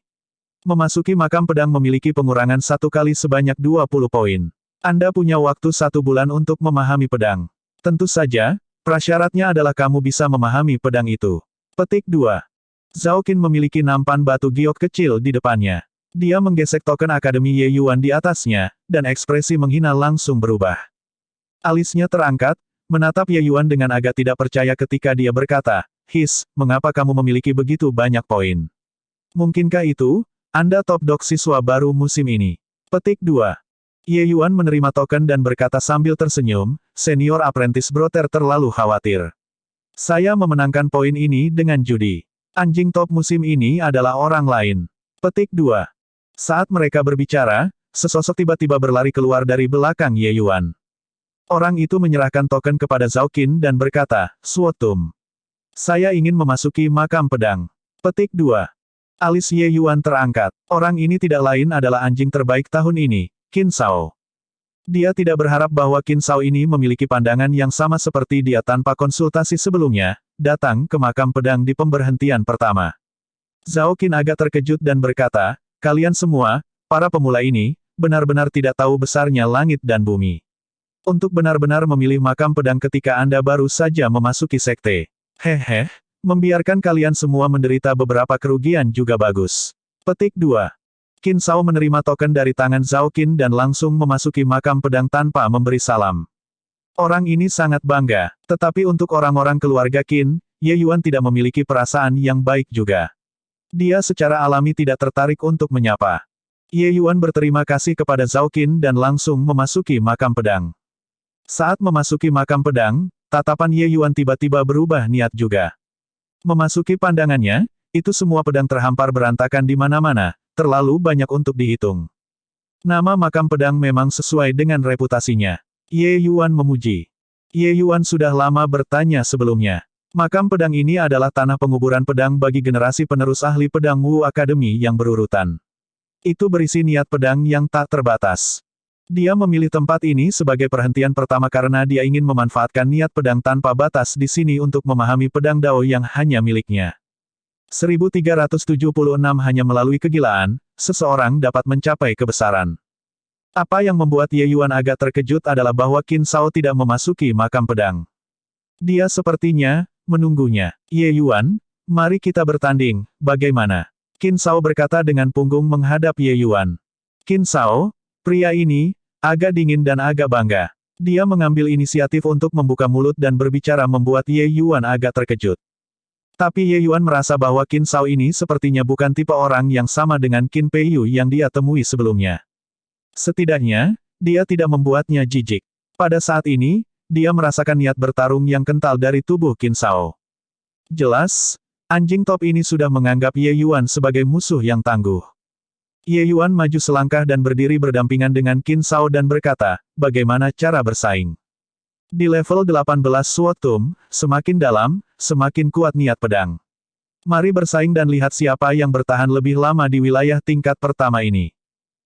Memasuki makam pedang memiliki pengurangan 1 kali sebanyak 20 poin. Anda punya waktu 1 bulan untuk memahami pedang. Tentu saja, prasyaratnya adalah kamu bisa memahami pedang itu. Petik 2. Zhao Qin memiliki nampan batu giok kecil di depannya. Dia menggesek token Akademi Ye Yuan di atasnya, dan ekspresi menghina langsung berubah. Alisnya terangkat, menatap Ye Yuan dengan agak tidak percaya ketika dia berkata, mengapa kamu memiliki begitu banyak poin? Mungkinkah itu, Anda top dog siswa baru musim ini? Petik 2. Ye Yuan menerima token dan berkata sambil tersenyum, senior apprentice Brother terlalu khawatir. Saya memenangkan poin ini dengan judi. Anjing top musim ini adalah orang lain. Petik 2. Saat mereka berbicara, sesosok tiba-tiba berlari keluar dari belakang Ye Yuan. Orang itu menyerahkan token kepada Zhao Qin dan berkata, SWOT Tomb. Saya ingin memasuki makam pedang. Petik 2. Alis Ye Yuan terangkat. Orang ini tidak lain adalah anjing terbaik tahun ini, Qin Shao. Dia tidak berharap bahwa Qin Shao ini memiliki pandangan yang sama seperti dia tanpa konsultasi sebelumnya, datang ke makam pedang di pemberhentian pertama. Zhao Qin agak terkejut dan berkata, kalian semua, para pemula ini, benar-benar tidak tahu besarnya langit dan bumi. Untuk benar-benar memilih makam pedang ketika Anda baru saja memasuki sekte. Hehe, membiarkan kalian semua menderita beberapa kerugian juga bagus. Petik 2. Qin Shao menerima token dari tangan Zhao Qin dan langsung memasuki makam pedang tanpa memberi salam. Orang ini sangat bangga, tetapi untuk orang-orang keluarga Qin, Ye Yuan tidak memiliki perasaan yang baik juga. Dia secara alami tidak tertarik untuk menyapa. Ye Yuan berterima kasih kepada Zhao Qin dan langsung memasuki makam pedang. Saat memasuki makam pedang, tatapan Ye Yuan tiba-tiba berubah niat juga. Memasuki pandangannya, itu semua pedang terhampar berantakan di mana-mana, terlalu banyak untuk dihitung. Nama makam pedang memang sesuai dengan reputasinya. Ye Yuan memuji. Ye Yuan sudah lama bertanya sebelumnya. Makam pedang ini adalah tanah penguburan pedang bagi generasi penerus ahli pedang Wu Academy yang berurutan. Itu berisi niat pedang yang tak terbatas. Dia memilih tempat ini sebagai perhentian pertama karena dia ingin memanfaatkan niat pedang tanpa batas di sini untuk memahami pedang Dao yang hanya miliknya. 1376 hanya melalui kegilaan, seseorang dapat mencapai kebesaran. Apa yang membuat Ye Yuan agak terkejut adalah bahwa Qin Shao tidak memasuki makam pedang. Dia sepertinya menunggunya. Ye Yuan, mari kita bertanding, bagaimana? Qin Shao berkata dengan punggung menghadap Ye Yuan. Qin Shao, pria ini, agak dingin dan agak bangga. Dia mengambil inisiatif untuk membuka mulut dan berbicara membuat Ye Yuan agak terkejut. Tapi Ye Yuan merasa bahwa Qin Shao ini sepertinya bukan tipe orang yang sama dengan Qin Peiyu yang dia temui sebelumnya. Setidaknya, dia tidak membuatnya jijik. Pada saat ini, dia merasakan niat bertarung yang kental dari tubuh Qin Shao. Jelas, anjing top ini sudah menganggap Ye Yuan sebagai musuh yang tangguh. Ye Yuan maju selangkah dan berdiri berdampingan dengan Qin Shao dan berkata, bagaimana cara bersaing? Di level 18 Sword Tomb, semakin dalam, semakin kuat niat pedang. Mari bersaing dan lihat siapa yang bertahan lebih lama di wilayah tingkat pertama ini.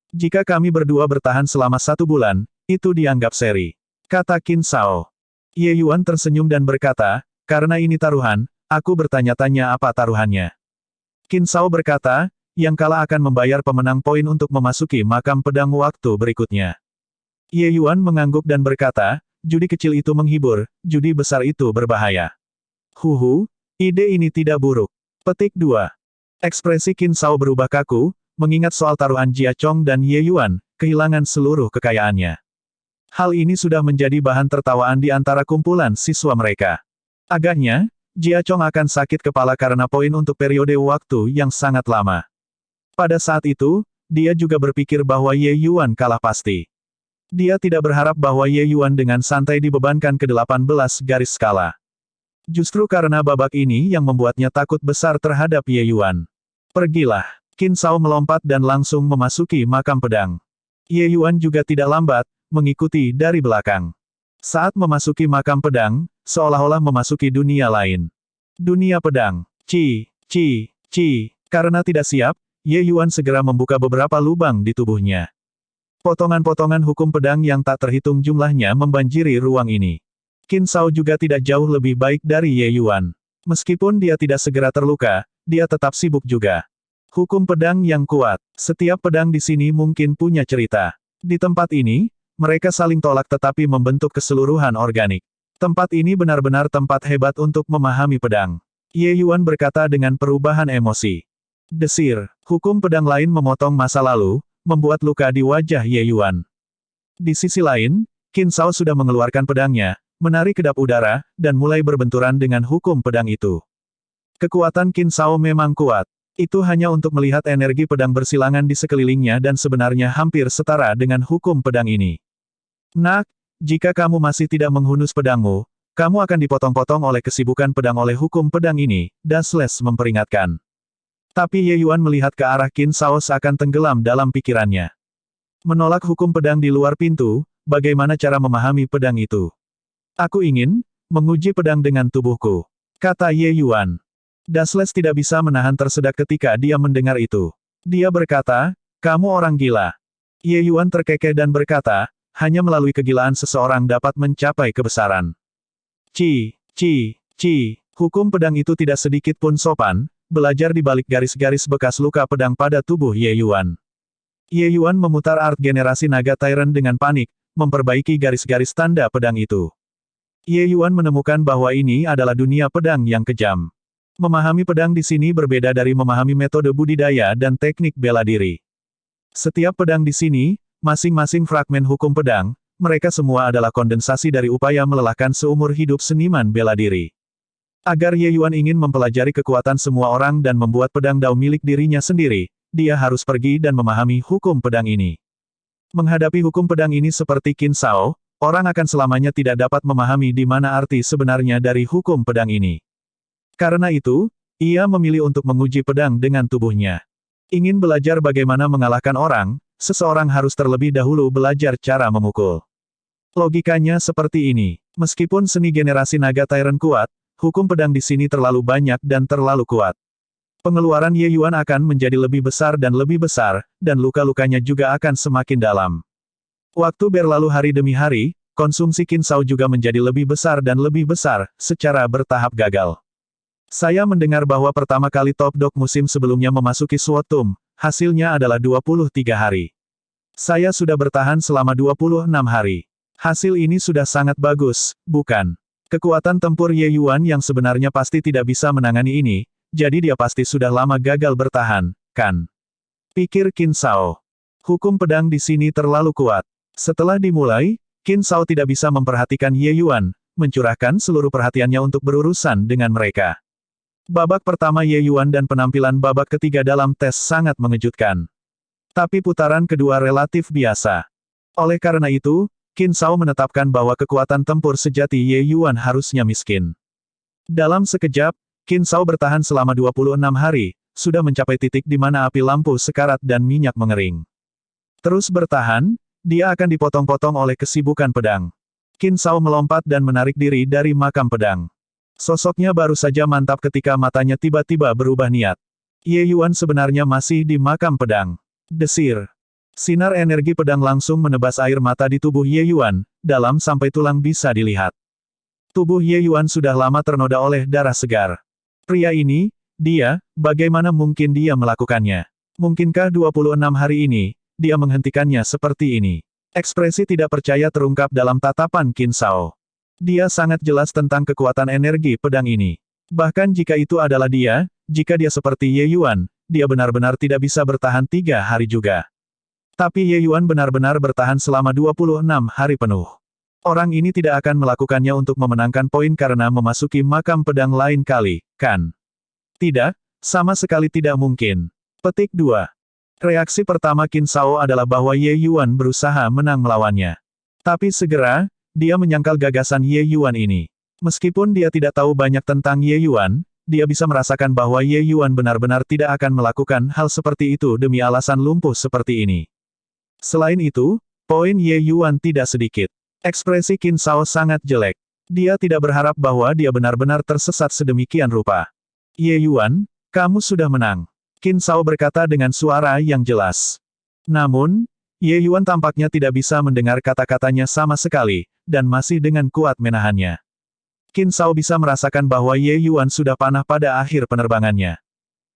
Jika kami berdua bertahan selama 1 bulan, itu dianggap seri. Kata Qin Shao. Ye Yuan tersenyum dan berkata, karena ini taruhan, aku bertanya-tanya apa taruhannya. Qin Shao berkata, yang kalah akan membayar pemenang poin untuk memasuki makam pedang waktu berikutnya. Ye Yuan mengangguk dan berkata, judi kecil itu menghibur, judi besar itu berbahaya. Huhu, ide ini tidak buruk. Petik 2. Ekspresi Qin Shao berubah kaku, mengingat soal taruhan Jia Chong dan Ye Yuan, kehilangan seluruh kekayaannya. Hal ini sudah menjadi bahan tertawaan di antara kumpulan siswa mereka. Agaknya, Jia Chong akan sakit kepala karena poin untuk periode waktu yang sangat lama. Pada saat itu, dia juga berpikir bahwa Ye Yuan kalah pasti. Dia tidak berharap bahwa Ye Yuan dengan santai dibebankan ke 18 garis skala. Justru karena babak ini yang membuatnya takut besar terhadap Ye Yuan. Pergilah. Qin Shao melompat dan langsung memasuki makam pedang. Ye Yuan juga tidak lambat, mengikuti dari belakang. Saat memasuki makam pedang, seolah-olah memasuki dunia lain. Dunia pedang. Ci. Karena tidak siap, Ye Yuan segera membuka beberapa lubang di tubuhnya. Potongan-potongan hukum pedang yang tak terhitung jumlahnya membanjiri ruang ini. Qin Shao juga tidak jauh lebih baik dari Ye Yuan. Meskipun dia tidak segera terluka, dia tetap sibuk juga. Hukum pedang yang kuat. Setiap pedang di sini mungkin punya cerita. Di tempat ini, mereka saling tolak tetapi membentuk keseluruhan organik. Tempat ini benar-benar tempat hebat untuk memahami pedang. Ye Yuan berkata dengan perubahan emosi. Desir, hukum pedang lain memotong masa lalu, membuat luka di wajah Ye Yuan. Di sisi lain, Qin Shao sudah mengeluarkan pedangnya, menarik kedap udara, dan mulai berbenturan dengan hukum pedang itu. Kekuatan Qin Shao memang kuat. Itu hanya untuk melihat energi pedang bersilangan di sekelilingnya dan sebenarnya hampir setara dengan hukum pedang ini. Nak, jika kamu masih tidak menghunus pedangmu, kamu akan dipotong-potong oleh kesibukan pedang oleh hukum pedang ini, Dasles memperingatkan. Tapi Ye Yuan melihat ke arah Qin Shao seakan tenggelam dalam pikirannya. Menolak hukum pedang di luar pintu, bagaimana cara memahami pedang itu? Aku ingin menguji pedang dengan tubuhku, kata Ye Yuan. Dasles tidak bisa menahan tersedak ketika dia mendengar itu. Dia berkata, kamu orang gila. Ye Yuan terkekeh dan berkata, hanya melalui kegilaan seseorang dapat mencapai kebesaran. Hukum pedang itu tidak sedikit pun sopan, belajar di balik garis-garis bekas luka pedang pada tubuh Ye Yuan. Ye Yuan memutar art generasi naga Tyrant dengan panik, memperbaiki garis-garis tanda pedang itu. Ye Yuan menemukan bahwa ini adalah dunia pedang yang kejam. Memahami pedang di sini berbeda dari memahami metode budidaya dan teknik bela diri. Setiap pedang di sini, masing-masing fragmen hukum pedang, mereka semua adalah kondensasi dari upaya melelahkan seumur hidup seniman bela diri. Agar Ye Yuan ingin mempelajari kekuatan semua orang dan membuat pedang Dao milik dirinya sendiri, dia harus pergi dan memahami hukum pedang ini. Menghadapi hukum pedang ini seperti Qin Shao, orang akan selamanya tidak dapat memahami di mana arti sebenarnya dari hukum pedang ini. Karena itu, ia memilih untuk menguji pedang dengan tubuhnya. Ingin belajar bagaimana mengalahkan orang, seseorang harus terlebih dahulu belajar cara memukul. Logikanya seperti ini. Meskipun seni generasi naga Tyrant kuat, hukum pedang di sini terlalu banyak dan terlalu kuat. Pengeluaran Ye Yuan akan menjadi lebih besar, dan luka-lukanya juga akan semakin dalam. Waktu berlalu hari demi hari, konsumsi Qin Shao juga menjadi lebih besar, secara bertahap gagal. Saya mendengar bahwa pertama kali Top Dog musim sebelumnya memasuki Sword Tomb, hasilnya adalah 23 hari. Saya sudah bertahan selama 26 hari. Hasil ini sudah sangat bagus, bukan? Kekuatan tempur Ye Yuan yang sebenarnya pasti tidak bisa menangani ini, jadi dia pasti sudah lama gagal bertahan, kan? Pikir Qin Shao. Hukum pedang di sini terlalu kuat. Setelah dimulai, Qin Shao tidak bisa memperhatikan Ye Yuan, mencurahkan seluruh perhatiannya untuk berurusan dengan mereka. Babak pertama Ye Yuan dan penampilan babak ketiga dalam tes sangat mengejutkan. Tapi putaran kedua relatif biasa. Oleh karena itu, Qin Shao menetapkan bahwa kekuatan tempur sejati Ye Yuan harusnya miskin. Dalam sekejap, Qin Shao bertahan selama 26 hari, sudah mencapai titik di mana api lampu sekarat dan minyak mengering. Terus bertahan, dia akan dipotong-potong oleh kesibukan pedang. Qin Shao melompat dan menarik diri dari makam pedang. Sosoknya baru saja mantap ketika matanya tiba-tiba berubah niat. Ye Yuan sebenarnya masih di makam pedang. Desir. Sinar energi pedang langsung menebas air mata di tubuh Ye Yuan, dalam sampai tulang bisa dilihat. Tubuh Ye Yuan sudah lama ternoda oleh darah segar. Pria ini, bagaimana mungkin dia melakukannya? Mungkinkah 26 hari ini, dia menghentikannya seperti ini? Ekspresi tidak percaya terungkap dalam tatapan Qin Shao. Dia sangat jelas tentang kekuatan energi pedang ini. Bahkan jika itu adalah dia, jika dia seperti Ye Yuan, dia benar-benar tidak bisa bertahan 3 hari juga. Tapi Ye Yuan benar-benar bertahan selama 26 hari penuh. Orang ini tidak akan melakukannya untuk memenangkan poin karena memasuki makam pedang lain kali, kan? Tidak, sama sekali tidak mungkin. Petik 2. Reaksi pertama Qin Shao adalah bahwa Ye Yuan berusaha menang melawannya. Tapi segera, dia menyangkal gagasan Ye Yuan ini. Meskipun dia tidak tahu banyak tentang Ye Yuan, dia bisa merasakan bahwa Ye Yuan benar-benar tidak akan melakukan hal seperti itu demi alasan lumpuh seperti ini. Selain itu, poin Ye Yuan tidak sedikit. Ekspresi Qin Shao sangat jelek. Dia tidak berharap bahwa dia benar-benar tersesat sedemikian rupa. Ye Yuan, kamu sudah menang. Qin Shao berkata dengan suara yang jelas. Namun, Ye Yuan tampaknya tidak bisa mendengar kata-katanya sama sekali, dan masih dengan kuat menahannya. Qin Shao bisa merasakan bahwa Ye Yuan sudah panah pada akhir penerbangannya.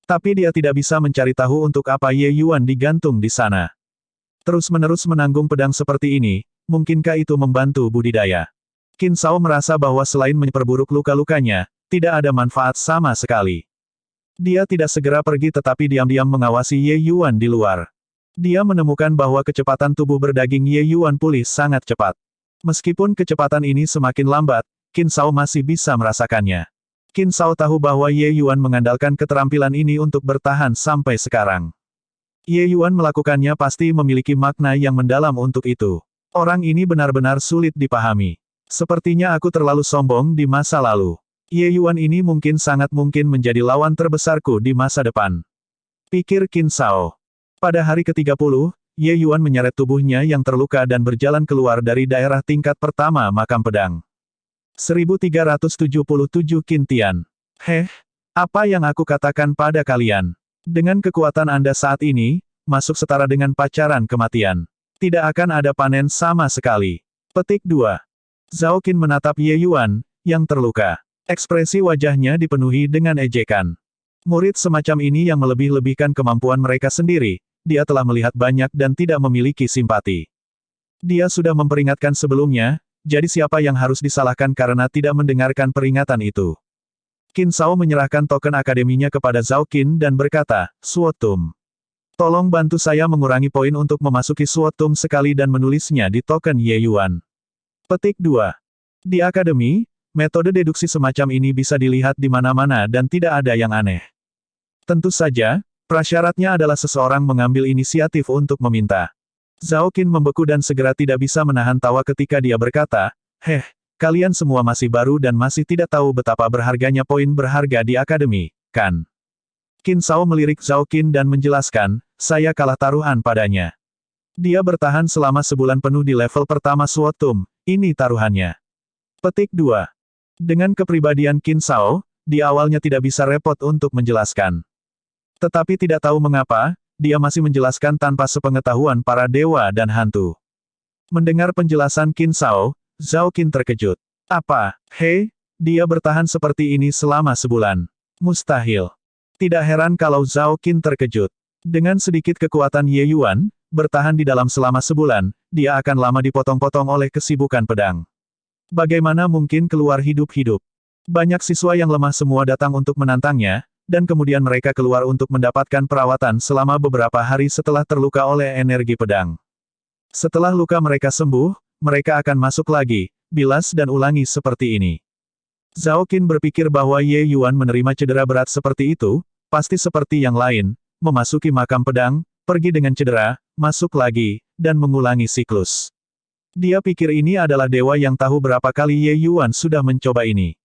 Tapi dia tidak bisa mencari tahu untuk apa Ye Yuan digantung di sana. Terus-menerus menanggung pedang seperti ini, mungkinkah itu membantu budidaya? Qin Shao merasa bahwa selain memperburuk luka-lukanya, tidak ada manfaat sama sekali. Dia tidak segera pergi tetapi diam-diam mengawasi Ye Yuan di luar. Dia menemukan bahwa kecepatan tubuh berdaging Ye Yuan pulih sangat cepat. Meskipun kecepatan ini semakin lambat, Qin Shao masih bisa merasakannya. Qin Shao tahu bahwa Ye Yuan mengandalkan keterampilan ini untuk bertahan sampai sekarang. Ye Yuan melakukannya pasti memiliki makna yang mendalam untuk itu. Orang ini benar-benar sulit dipahami. Sepertinya aku terlalu sombong di masa lalu. Ye Yuan ini sangat mungkin menjadi lawan terbesarku di masa depan. Pikir Qin Shao. Pada hari ke-30, Ye Yuan menyeret tubuhnya yang terluka dan berjalan keluar dari daerah tingkat pertama makam pedang. 1377 Qin Tian. Apa yang aku katakan pada kalian? Dengan kekuatan Anda saat ini, masuk setara dengan pacaran kematian. Tidak akan ada panen sama sekali. Petik 2. Zhao Qin menatap Ye Yuan, yang terluka. Ekspresi wajahnya dipenuhi dengan ejekan. Murid semacam ini yang melebih-lebihkan kemampuan mereka sendiri, dia telah melihat banyak dan tidak memiliki simpati. Dia sudah memperingatkan sebelumnya, jadi siapa yang harus disalahkan karena tidak mendengarkan peringatan itu? Qin Shao menyerahkan token akademinya kepada Zhao Qin dan berkata, Suotum. Tolong bantu saya mengurangi poin untuk memasuki Suotum sekali dan menulisnya di token Ye Yuan. Petik 2. Di akademi, metode deduksi semacam ini bisa dilihat di mana-mana dan tidak ada yang aneh. Tentu saja, prasyaratnya adalah seseorang mengambil inisiatif untuk meminta. Zhao Qin membeku dan segera tidak bisa menahan tawa ketika dia berkata, kalian semua masih baru dan masih tidak tahu betapa berharganya poin berharga di akademi, kan? Qin Shao melirik Zhao Qin dan menjelaskan, saya kalah taruhan padanya. Dia bertahan selama sebulan penuh di level pertama Suotum, ini taruhannya. Petik 2. Dengan kepribadian Qin Shao, di awalnya tidak bisa repot untuk menjelaskan. Tetapi tidak tahu mengapa, dia masih menjelaskan tanpa sepengetahuan para dewa dan hantu. Mendengar penjelasan Qin Shao, Zhao Qin terkejut. Apa? Dia bertahan seperti ini selama sebulan. Mustahil. Tidak heran kalau Zhao Qin terkejut. Dengan sedikit kekuatan Ye Yuan, bertahan di dalam selama sebulan, dia akan lama dipotong-potong oleh kesibukan pedang. Bagaimana mungkin keluar hidup-hidup? Banyak siswa yang lemah semua datang untuk menantangnya, dan kemudian mereka keluar untuk mendapatkan perawatan selama beberapa hari setelah terluka oleh energi pedang. Setelah luka mereka sembuh, mereka akan masuk lagi, bilas dan ulangi seperti ini. Zhao Qin berpikir bahwa Ye Yuan menerima cedera berat seperti itu, pasti seperti yang lain, memasuki makam pedang, pergi dengan cedera, masuk lagi, dan mengulangi siklus. Dia pikir ini adalah dewa yang tahu berapa kali Ye Yuan sudah mencoba ini.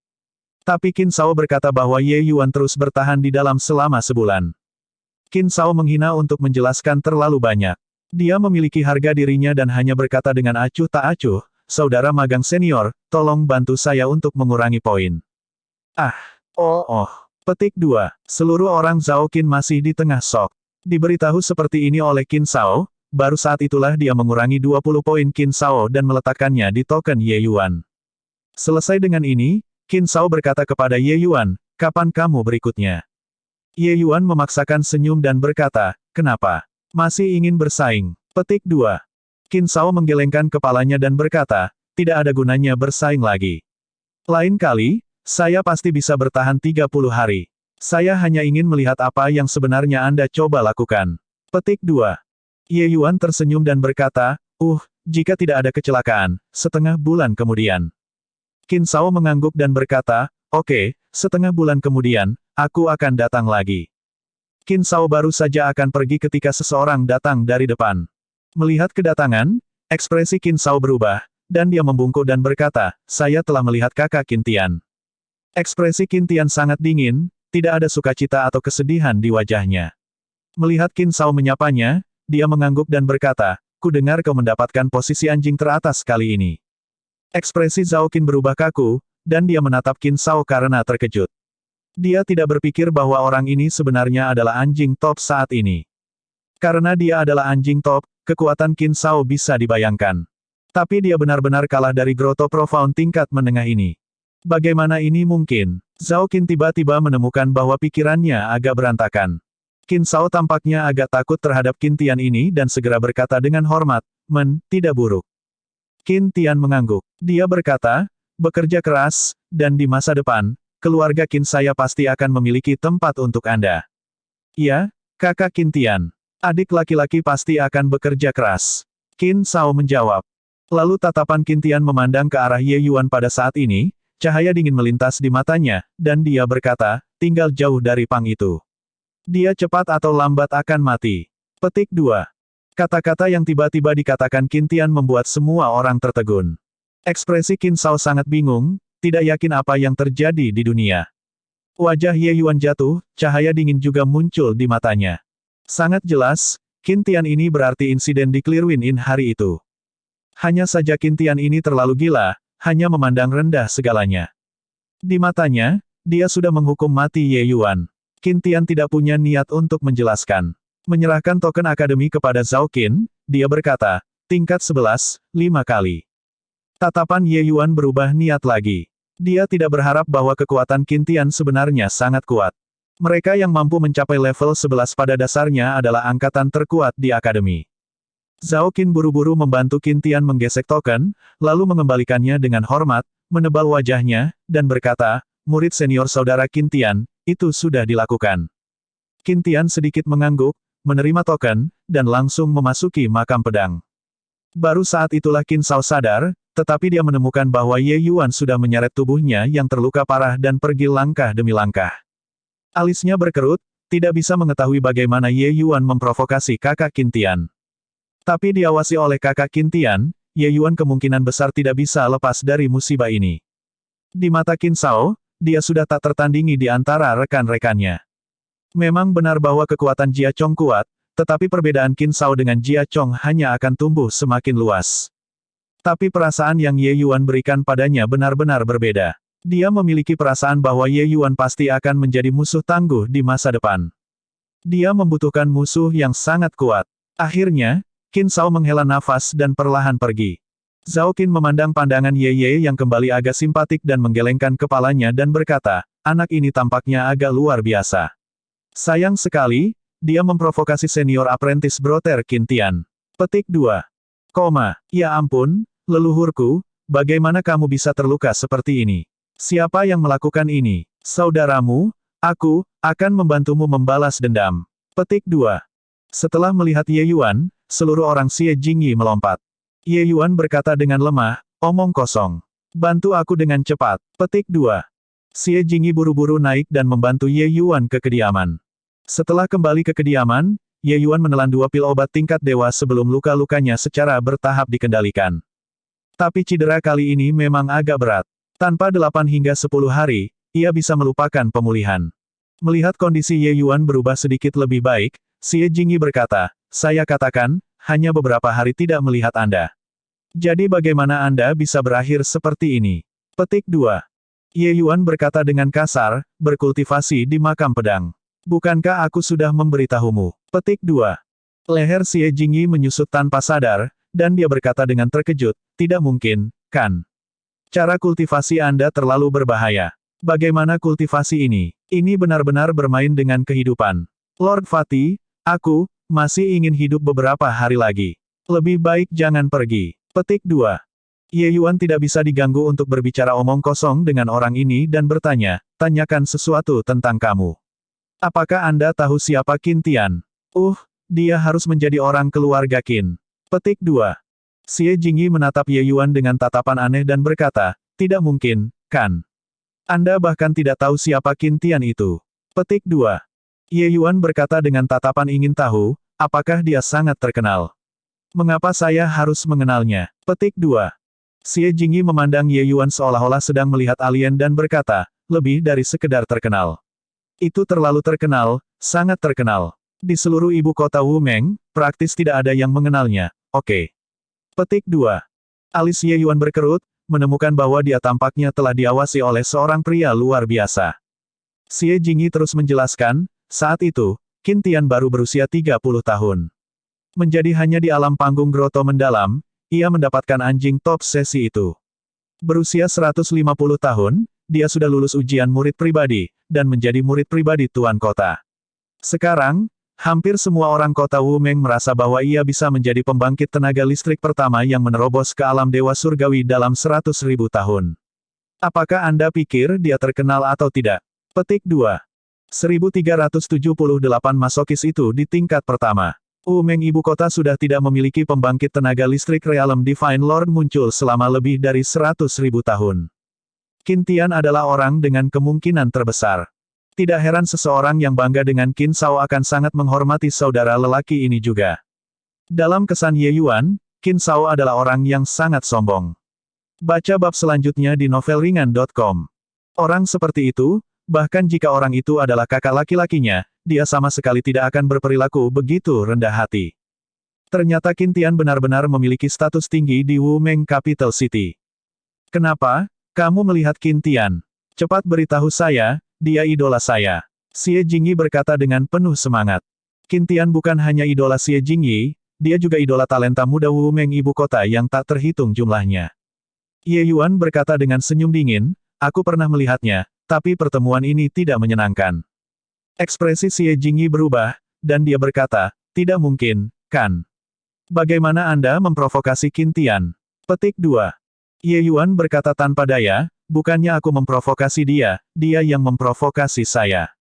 Tapi Qin Shao berkata bahwa Ye Yuan terus bertahan di dalam selama sebulan. Qin Shao menghina untuk menjelaskan terlalu banyak. Dia memiliki harga dirinya dan hanya berkata dengan acuh tak acuh, saudara magang senior, tolong bantu saya untuk mengurangi poin. Petik 2. Seluruh orang Zhao Qin masih di tengah shock. Diberitahu seperti ini oleh Qin Shao, baru saat itulah dia mengurangi 20 poin Qin Shao dan meletakkannya di token Ye Yuan. Selesai dengan ini, Qin Shao berkata kepada Ye Yuan, kapan kamu berikutnya? Ye Yuan memaksakan senyum dan berkata, kenapa? Masih ingin bersaing. Petik 2. Qin Shao menggelengkan kepalanya dan berkata, tidak ada gunanya bersaing lagi. Lain kali, saya pasti bisa bertahan 30 hari. Saya hanya ingin melihat apa yang sebenarnya Anda coba lakukan. Petik 2. Ye Yuan tersenyum dan berkata, jika tidak ada kecelakaan, setengah bulan kemudian. Qin Shao mengangguk dan berkata, oke, setengah bulan kemudian, aku akan datang lagi. Qin Shao baru saja akan pergi ketika seseorang datang dari depan. Melihat kedatangan, ekspresi Qin Shao berubah, dan dia membungkuk dan berkata, saya telah melihat kakak Qin Tian. Ekspresi Qin Tian sangat dingin, tidak ada sukacita atau kesedihan di wajahnya. Melihat Qin Shao menyapanya, dia mengangguk dan berkata, ku dengar kau mendapatkan posisi anjing teratas kali ini. Ekspresi Zhao Qin berubah kaku, dan dia menatap Qin Shao karena terkejut. Dia tidak berpikir bahwa orang ini sebenarnya adalah anjing top saat ini. Karena dia adalah anjing top, kekuatan Qin Shao bisa dibayangkan. Tapi dia benar-benar kalah dari Grotto Profound tingkat menengah ini. Bagaimana ini mungkin? Zhao Qin tiba-tiba menemukan bahwa pikirannya agak berantakan. Qin Shao tampaknya agak takut terhadap Qin Tian ini dan segera berkata dengan hormat, tidak buruk. Qin Tian mengangguk. Dia berkata, bekerja keras, dan di masa depan, keluarga Qin saya pasti akan memiliki tempat untuk Anda. Iya, kakak Qin Tian. Adik laki-laki pasti akan bekerja keras. Qin Shao menjawab. Lalu tatapan Qin Tian memandang ke arah Ye Yuan pada saat ini, cahaya dingin melintas di matanya, dan dia berkata, tinggal jauh dari Pang itu. Dia cepat atau lambat akan mati. Petik 2. Kata-kata yang tiba-tiba dikatakan Qin Tian membuat semua orang tertegun. Ekspresi Qin Shao sangat bingung, tidak yakin apa yang terjadi di dunia. Wajah Ye Yuan jatuh, cahaya dingin juga muncul di matanya. Sangat jelas, Qin Tian ini berarti insiden di Clearwind Inn hari itu. Hanya saja Qin Tian ini terlalu gila, hanya memandang rendah segalanya. Di matanya, dia sudah menghukum mati Ye Yuan. Qin Tian tidak punya niat untuk menjelaskan. Menyerahkan token akademi kepada Zhao Qin, dia berkata, Tingkat 11, 5 kali. Tatapan Ye Yuan berubah niat lagi. Dia tidak berharap bahwa kekuatan Qin Tian sebenarnya sangat kuat. Mereka yang mampu mencapai level 11 pada dasarnya adalah angkatan terkuat di akademi. Zhao Qin buru-buru membantu Qin Tian menggesek token, lalu mengembalikannya dengan hormat, menebal wajahnya, dan berkata, murid senior saudara Qin Tian, itu sudah dilakukan. Qin Tian sedikit mengangguk, menerima token, dan langsung memasuki makam pedang. Baru saat itulah Qin Shao sadar, tetapi dia menemukan bahwa Ye Yuan sudah menyeret tubuhnya yang terluka parah dan pergi langkah demi langkah. Alisnya berkerut, tidak bisa mengetahui bagaimana Ye Yuan memprovokasi kakak Qin Tian. Tapi diawasi oleh kakak Qin Tian, Ye Yuan kemungkinan besar tidak bisa lepas dari musibah ini. Di mata Qin Shao, dia sudah tak tertandingi di antara rekan-rekannya. Memang benar bahwa kekuatan Jia Chong kuat, tetapi perbedaan Qin Shao dengan Jia Chong hanya akan tumbuh semakin luas. Tapi perasaan yang Ye Yuan berikan padanya benar-benar berbeda. Dia memiliki perasaan bahwa Ye Yuan pasti akan menjadi musuh tangguh di masa depan. Dia membutuhkan musuh yang sangat kuat. Akhirnya, Qin Shao menghela nafas dan perlahan pergi. Zhao Qin memandang pandangan Ye Ye yang kembali agak simpatik dan menggelengkan kepalanya dan berkata, anak ini tampaknya agak luar biasa. Sayang sekali, dia memprovokasi senior apprentice Brother Qin Tian. Petik 2. Ya ampun, leluhurku, bagaimana kamu bisa terluka seperti ini? Siapa yang melakukan ini? Saudaramu, aku, akan membantumu membalas dendam. Petik 2. Setelah melihat Ye Yuan, seluruh orang Xie Jingyi melompat. Ye Yuan berkata dengan lemah, omong kosong. Bantu aku dengan cepat. Petik 2. Xie Jingyi buru-buru naik dan membantu Ye Yuan ke kediaman. Setelah kembali ke kediaman, Ye Yuan menelan 2 pil obat tingkat dewa sebelum luka-lukanya secara bertahap dikendalikan. Tapi cedera kali ini memang agak berat. Tanpa 8 hingga 10 hari, ia bisa melupakan pemulihan. Melihat kondisi Ye Yuan berubah sedikit lebih baik, Xie Jingyi berkata, saya katakan, hanya beberapa hari tidak melihat Anda. Jadi bagaimana Anda bisa berakhir seperti ini? Petik 2. Ye Yuan berkata dengan kasar, berkultivasi di makam pedang. Bukankah aku sudah memberitahumu? Petik 2. Leher Xie Jingyi menyusut tanpa sadar, dan dia berkata dengan terkejut, tidak mungkin, kan? Cara kultivasi Anda terlalu berbahaya. Bagaimana kultivasi ini? Ini benar-benar bermain dengan kehidupan. Lord Fatih, aku, masih ingin hidup beberapa hari lagi. Lebih baik jangan pergi. Petik 2. Ye Yuan tidak bisa diganggu untuk berbicara omong kosong dengan orang ini dan bertanya, tanyakan sesuatu tentang kamu. Apakah Anda tahu siapa Qin Tian? Dia harus menjadi orang keluarga Qin. Petik 2. Xie Jingyi menatap Ye Yuan dengan tatapan aneh dan berkata, tidak mungkin, kan? Anda bahkan tidak tahu siapa Qin Tian itu. Petik 2. Ye Yuan berkata dengan tatapan ingin tahu, apakah dia sangat terkenal? Mengapa saya harus mengenalnya? Petik 2. Xie Jingyi memandang Ye Yuan seolah-olah sedang melihat alien dan berkata, lebih dari sekedar terkenal. Itu terlalu terkenal, sangat terkenal. Di seluruh ibu kota Wumeng, praktis tidak ada yang mengenalnya. Oke. Petik 2. Alis Ye Yuan berkerut, menemukan bahwa dia tampaknya telah diawasi oleh seorang pria luar biasa. Xie Jingyi terus menjelaskan, saat itu, Qin Tian baru berusia 30 tahun. Menjadi hanya di alam panggung Groto Mendalam, ia mendapatkan anjing top sesi itu. Berusia 150 tahun, dia sudah lulus ujian murid pribadi, dan menjadi murid pribadi Tuan Kota. Sekarang, hampir semua orang kota Wumeng merasa bahwa ia bisa menjadi pembangkit tenaga listrik pertama yang menerobos ke alam dewa surgawi dalam 100.000 tahun. Apakah Anda pikir dia terkenal atau tidak? Petik 2. 1378 masokis itu di tingkat pertama. Wumeng ibu kota sudah tidak memiliki pembangkit tenaga listrik Realm Divine Lord muncul selama lebih dari 100.000 tahun. Qin Tian adalah orang dengan kemungkinan terbesar. Tidak heran seseorang yang bangga dengan Qin Shao akan sangat menghormati saudara lelaki ini juga. Dalam kesan Ye Yuan, Qin Shao adalah orang yang sangat sombong. Baca bab selanjutnya di novelringan.com. Orang seperti itu, bahkan jika orang itu adalah kakak laki-lakinya, dia sama sekali tidak akan berperilaku begitu rendah hati. Ternyata Qin Tian benar-benar memiliki status tinggi di Wumeng Capital City. Kenapa? Kamu melihat Qin Tian? Cepat beritahu saya, dia idola saya. Xie Jingyi berkata dengan penuh semangat. Qin Tian bukan hanya idola Xie Jingyi, dia juga idola talenta muda Wumeng ibu kota yang tak terhitung jumlahnya. Ye Yuan berkata dengan senyum dingin, aku pernah melihatnya, tapi pertemuan ini tidak menyenangkan. Ekspresi Xie Jingyi berubah, dan dia berkata, tidak mungkin, kan? Bagaimana Anda memprovokasi Qin Tian? Petik 2. Ye Yuan berkata tanpa daya, bukannya aku memprovokasi dia, dia yang memprovokasi saya.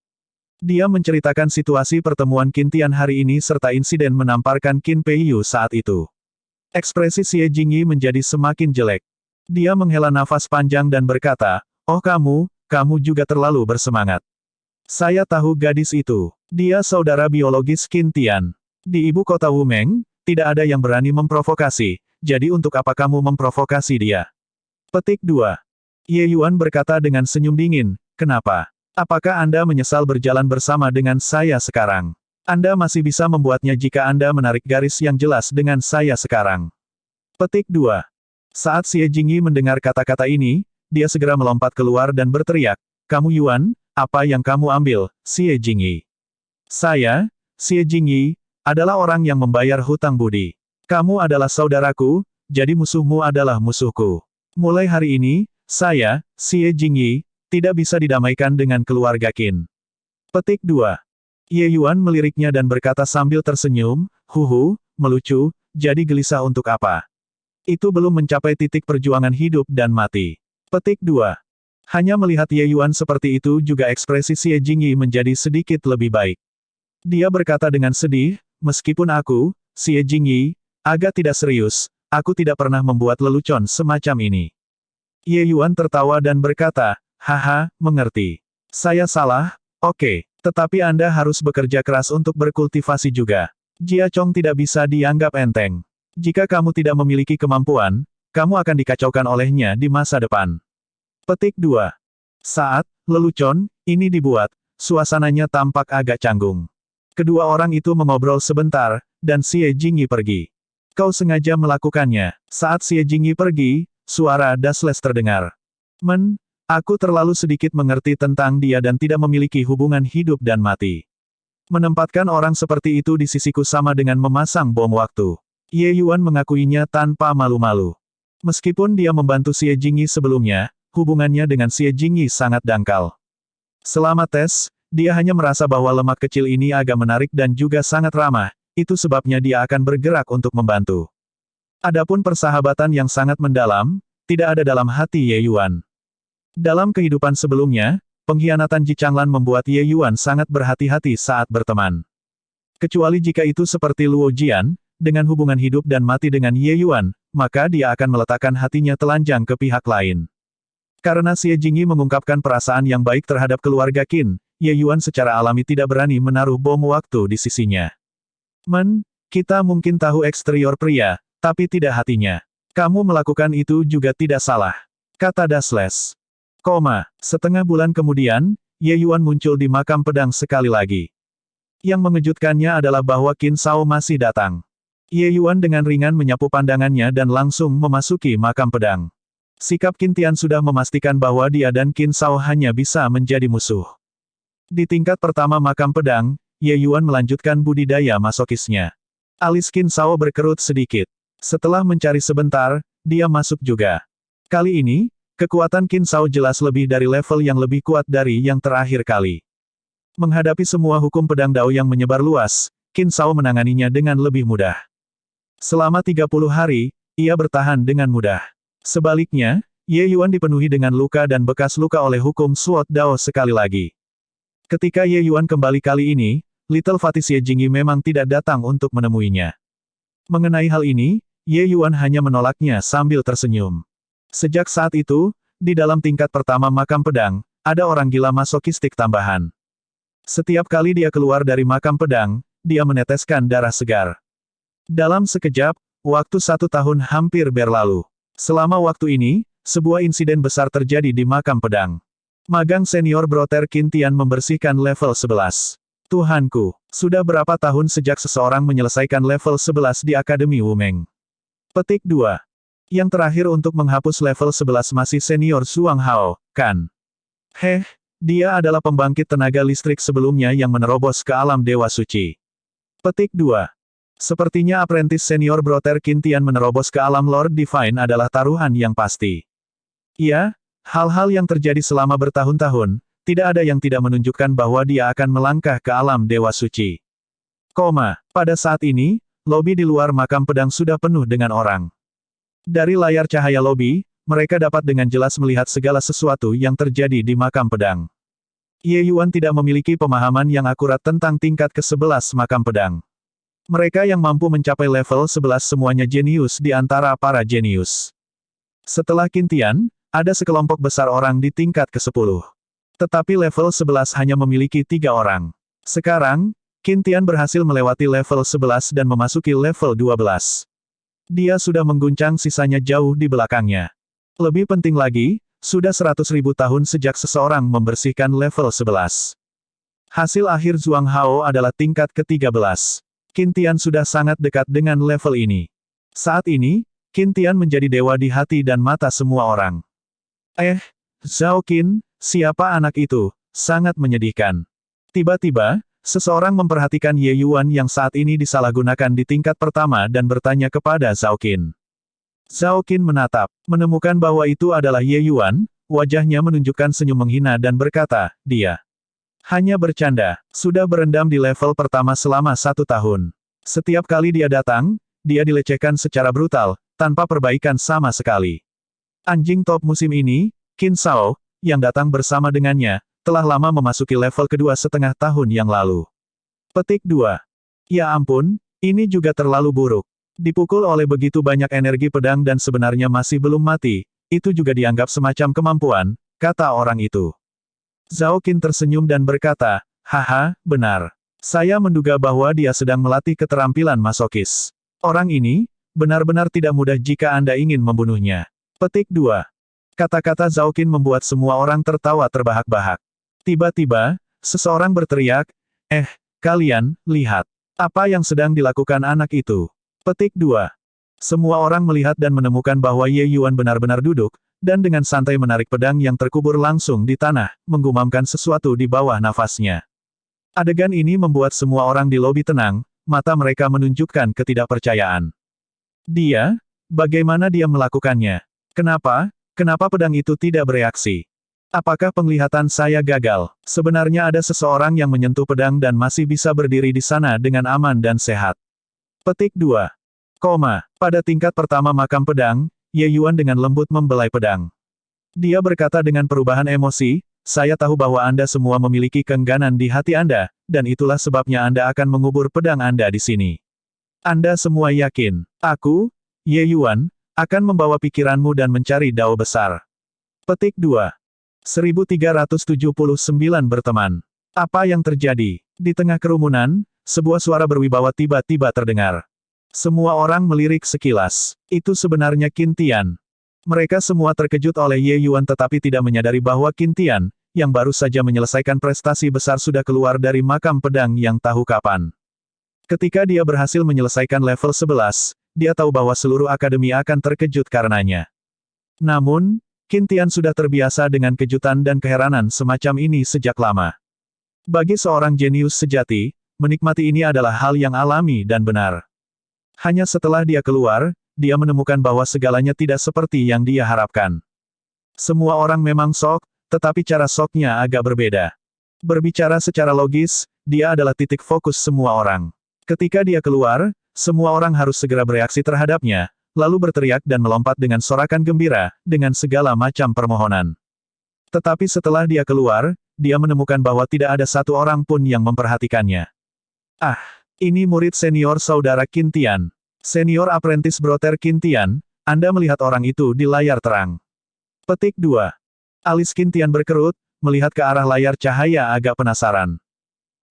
Dia menceritakan situasi pertemuan Qin Tian hari ini serta insiden menamparkan Qin Peiyu saat itu. Ekspresi Xie Jingyi menjadi semakin jelek. Dia menghela nafas panjang dan berkata, oh kamu juga terlalu bersemangat. Saya tahu gadis itu. Dia saudara biologis Qin Tian. Di ibu kota Wumeng, tidak ada yang berani memprovokasi, jadi untuk apa kamu memprovokasi dia? Petik 2. Ye Yuan berkata dengan senyum dingin, kenapa? Apakah Anda menyesal berjalan bersama dengan saya sekarang? Anda masih bisa membuatnya jika Anda menarik garis yang jelas dengan saya sekarang. Petik 2. Saat Xie Jingyi mendengar kata-kata ini, dia segera melompat keluar dan berteriak, kamu Yuan, apa yang kamu ambil, Xie Jingyi? Saya, Xie Jingyi, adalah orang yang membayar hutang budi. Kamu adalah saudaraku, jadi musuhmu adalah musuhku. Mulai hari ini, saya, Xie Jingyi, tidak bisa didamaikan dengan keluarga Qin. Petik 2. Ye Yuan meliriknya dan berkata sambil tersenyum, huhu, melucu, jadi gelisah untuk apa? Itu belum mencapai titik perjuangan hidup dan mati. Petik 2. Hanya melihat Ye Yuan seperti itu juga ekspresi Xie Jingyi menjadi sedikit lebih baik. Dia berkata dengan sedih, meskipun aku, Xie Jingyi, agak tidak serius, aku tidak pernah membuat lelucon semacam ini. Ye Yuan tertawa dan berkata, haha, mengerti. Saya salah, oke, tetapi Anda harus bekerja keras untuk berkultivasi juga. Jia Chong tidak bisa dianggap enteng. Jika kamu tidak memiliki kemampuan, kamu akan dikacaukan olehnya di masa depan. Petik 2. Saat lelucon ini dibuat, suasananya tampak agak canggung. Kedua orang itu mengobrol sebentar, dan Xie Jingyi pergi. Kau sengaja melakukannya. Saat Xie Jingyi pergi, suara Dasles terdengar. Aku terlalu sedikit mengerti tentang dia dan tidak memiliki hubungan hidup dan mati. Menempatkan orang seperti itu di sisiku sama dengan memasang bom waktu. Ye Yuan mengakuinya tanpa malu-malu. Meskipun dia membantu Xie Jingyi sebelumnya, hubungannya dengan Xie Jingyi sangat dangkal. Selama tes, dia hanya merasa bahwa lemak kecil ini agak menarik dan juga sangat ramah, itu sebabnya dia akan bergerak untuk membantu. Adapun persahabatan yang sangat mendalam, tidak ada dalam hati Ye Yuan. Dalam kehidupan sebelumnya, pengkhianatan Ji Changlan membuat Ye Yuan sangat berhati-hati saat berteman. Kecuali jika itu seperti Luo Jian, dengan hubungan hidup dan mati dengan Ye Yuan, maka dia akan meletakkan hatinya telanjang ke pihak lain. Karena Xie Jingyi mengungkapkan perasaan yang baik terhadap keluarga Qin, Ye Yuan secara alami tidak berani menaruh bom waktu di sisinya. Kita mungkin tahu eksterior pria, tapi tidak hatinya. Kamu melakukan itu juga tidak salah, kata Dasles. Setengah bulan kemudian, Ye Yuan muncul di makam pedang sekali lagi. Yang mengejutkannya adalah bahwa Qin Shao masih datang. Ye Yuan dengan ringan menyapu pandangannya dan langsung memasuki makam pedang. Sikap Qin Tian sudah memastikan bahwa dia dan Qin Shao hanya bisa menjadi musuh. Di tingkat pertama makam pedang, Ye Yuan melanjutkan budidaya masokisnya. Alis Qin Shao berkerut sedikit. Setelah mencari sebentar, dia masuk juga. Kali ini, kekuatan Qin Shao jelas lebih dari level yang lebih kuat dari yang terakhir kali. Menghadapi semua hukum pedang Dao yang menyebar luas, Qin Shao menanganinya dengan lebih mudah. Selama 30 hari, ia bertahan dengan mudah. Sebaliknya, Ye Yuan dipenuhi dengan luka dan bekas luka oleh hukum Sword Dao sekali lagi. Ketika Ye Yuan kembali kali ini, Little Fatih Xie Jingyi memang tidak datang untuk menemuinya. Mengenai hal ini, Ye Yuan hanya menolaknya sambil tersenyum. Sejak saat itu, di dalam tingkat pertama makam pedang, ada orang gila masokistik tambahan. Setiap kali dia keluar dari makam pedang, dia meneteskan darah segar. Dalam sekejap, waktu 1 tahun hampir berlalu. Selama waktu ini, sebuah insiden besar terjadi di makam pedang. Magang senior Broter Qin Tian membersihkan level 11. Tuhanku, sudah berapa tahun sejak seseorang menyelesaikan level 11 di Akademi Wumeng? Petik 2. Yang terakhir untuk menghapus level 11 masih senior Zhuang Hao, kan? Dia adalah pembangkit tenaga listrik sebelumnya yang menerobos ke alam Dewa Suci. Petik 2. Sepertinya apprentice senior Brother Qin Tian menerobos ke alam Lord Divine adalah taruhan yang pasti. Iya, hal-hal yang terjadi selama bertahun-tahun, tidak ada yang tidak menunjukkan bahwa dia akan melangkah ke alam Dewa Suci. Pada saat ini, lobi di luar makam pedang sudah penuh dengan orang. Dari layar cahaya lobi, mereka dapat dengan jelas melihat segala sesuatu yang terjadi di makam pedang. Ye Yuan tidak memiliki pemahaman yang akurat tentang tingkat ke-11 makam pedang. Mereka yang mampu mencapai level 11 semuanya jenius di antara para jenius. Setelah Qin Tian, ada sekelompok besar orang di tingkat ke-10. Tetapi level 11 hanya memiliki 3 orang. Sekarang, Qin Tian berhasil melewati level 11 dan memasuki level 12. Dia sudah mengguncang sisanya jauh di belakangnya. Lebih penting lagi, sudah 100.000 tahun sejak seseorang membersihkan level 11. Hasil akhir Zhuang Hao adalah tingkat ke-13. Qin Tian sudah sangat dekat dengan level ini. Saat ini, Qin Tian menjadi dewa di hati dan mata semua orang. Zhao Qin, siapa anak itu? Sangat menyedihkan. Tiba-tiba, seseorang memperhatikan Ye Yuan yang saat ini disalahgunakan di tingkat pertama dan bertanya kepada Zhao Qin. Zhao Qin menatap, menemukan bahwa itu adalah Ye Yuan, wajahnya menunjukkan senyum menghina dan berkata, dia hanya bercanda, sudah berendam di level pertama selama 1 tahun. Setiap kali dia datang, dia dilecehkan secara brutal, tanpa perbaikan sama sekali. Anjing top musim ini, Qin Shao, yang datang bersama dengannya, telah lama memasuki level kedua setengah tahun yang lalu. Petik 2. Ya ampun, ini juga terlalu buruk. Dipukul oleh begitu banyak energi pedang dan sebenarnya masih belum mati, itu juga dianggap semacam kemampuan, kata orang itu. Zhao Qin tersenyum dan berkata, haha, benar. Saya menduga bahwa dia sedang melatih keterampilan masokis. Orang ini, benar-benar tidak mudah jika Anda ingin membunuhnya. Petik 2. Kata-kata Zhao Qin membuat semua orang tertawa terbahak-bahak. Tiba-tiba, seseorang berteriak, kalian, lihat. Apa yang sedang dilakukan anak itu? Petik 2. Semua orang melihat dan menemukan bahwa Ye Yuan benar-benar duduk, dan dengan santai menarik pedang yang terkubur langsung di tanah, menggumamkan sesuatu di bawah nafasnya. Adegan ini membuat semua orang di lobi tenang, mata mereka menunjukkan ketidakpercayaan. Bagaimana dia melakukannya? Kenapa pedang itu tidak bereaksi? Apakah penglihatan saya gagal? Sebenarnya ada seseorang yang menyentuh pedang dan masih bisa berdiri di sana dengan aman dan sehat. Petik 2. Pada tingkat pertama makam pedang, Ye Yuan dengan lembut membelai pedang. Dia berkata dengan perubahan emosi, saya tahu bahwa Anda semua memiliki keengganan di hati Anda, dan itulah sebabnya Anda akan mengubur pedang Anda di sini. Anda semua yakin, aku, Ye Yuan, akan membawa pikiranmu dan mencari dao besar. Petik 2. 1379 berteman. Apa yang terjadi? Di tengah kerumunan, sebuah suara berwibawa tiba-tiba terdengar. Semua orang melirik sekilas. Itu sebenarnya Qin Tian. Mereka semua terkejut oleh Ye Yuan tetapi tidak menyadari bahwa Qin Tian, yang baru saja menyelesaikan prestasi besar sudah keluar dari makam pedang yang tahu kapan. Ketika dia berhasil menyelesaikan level 11, dia tahu bahwa seluruh akademi akan terkejut karenanya. Namun, Qin Tian sudah terbiasa dengan kejutan dan keheranan semacam ini sejak lama. Bagi seorang jenius sejati, menikmati ini adalah hal yang alami dan benar. Hanya setelah dia keluar, dia menemukan bahwa segalanya tidak seperti yang dia harapkan. Semua orang memang shock, tetapi cara shocknya agak berbeda. Berbicara secara logis, dia adalah titik fokus semua orang. Ketika dia keluar, semua orang harus segera bereaksi terhadapnya, lalu berteriak dan melompat dengan sorakan gembira, dengan segala macam permohonan. Tetapi setelah dia keluar, dia menemukan bahwa tidak ada satu orang pun yang memperhatikannya. Ini murid senior saudara Qin Tian. Senior apprentice Brother Qin Tian, Anda melihat orang itu di layar terang. Petik 2. Alis Qin Tian berkerut, melihat ke arah layar cahaya agak penasaran.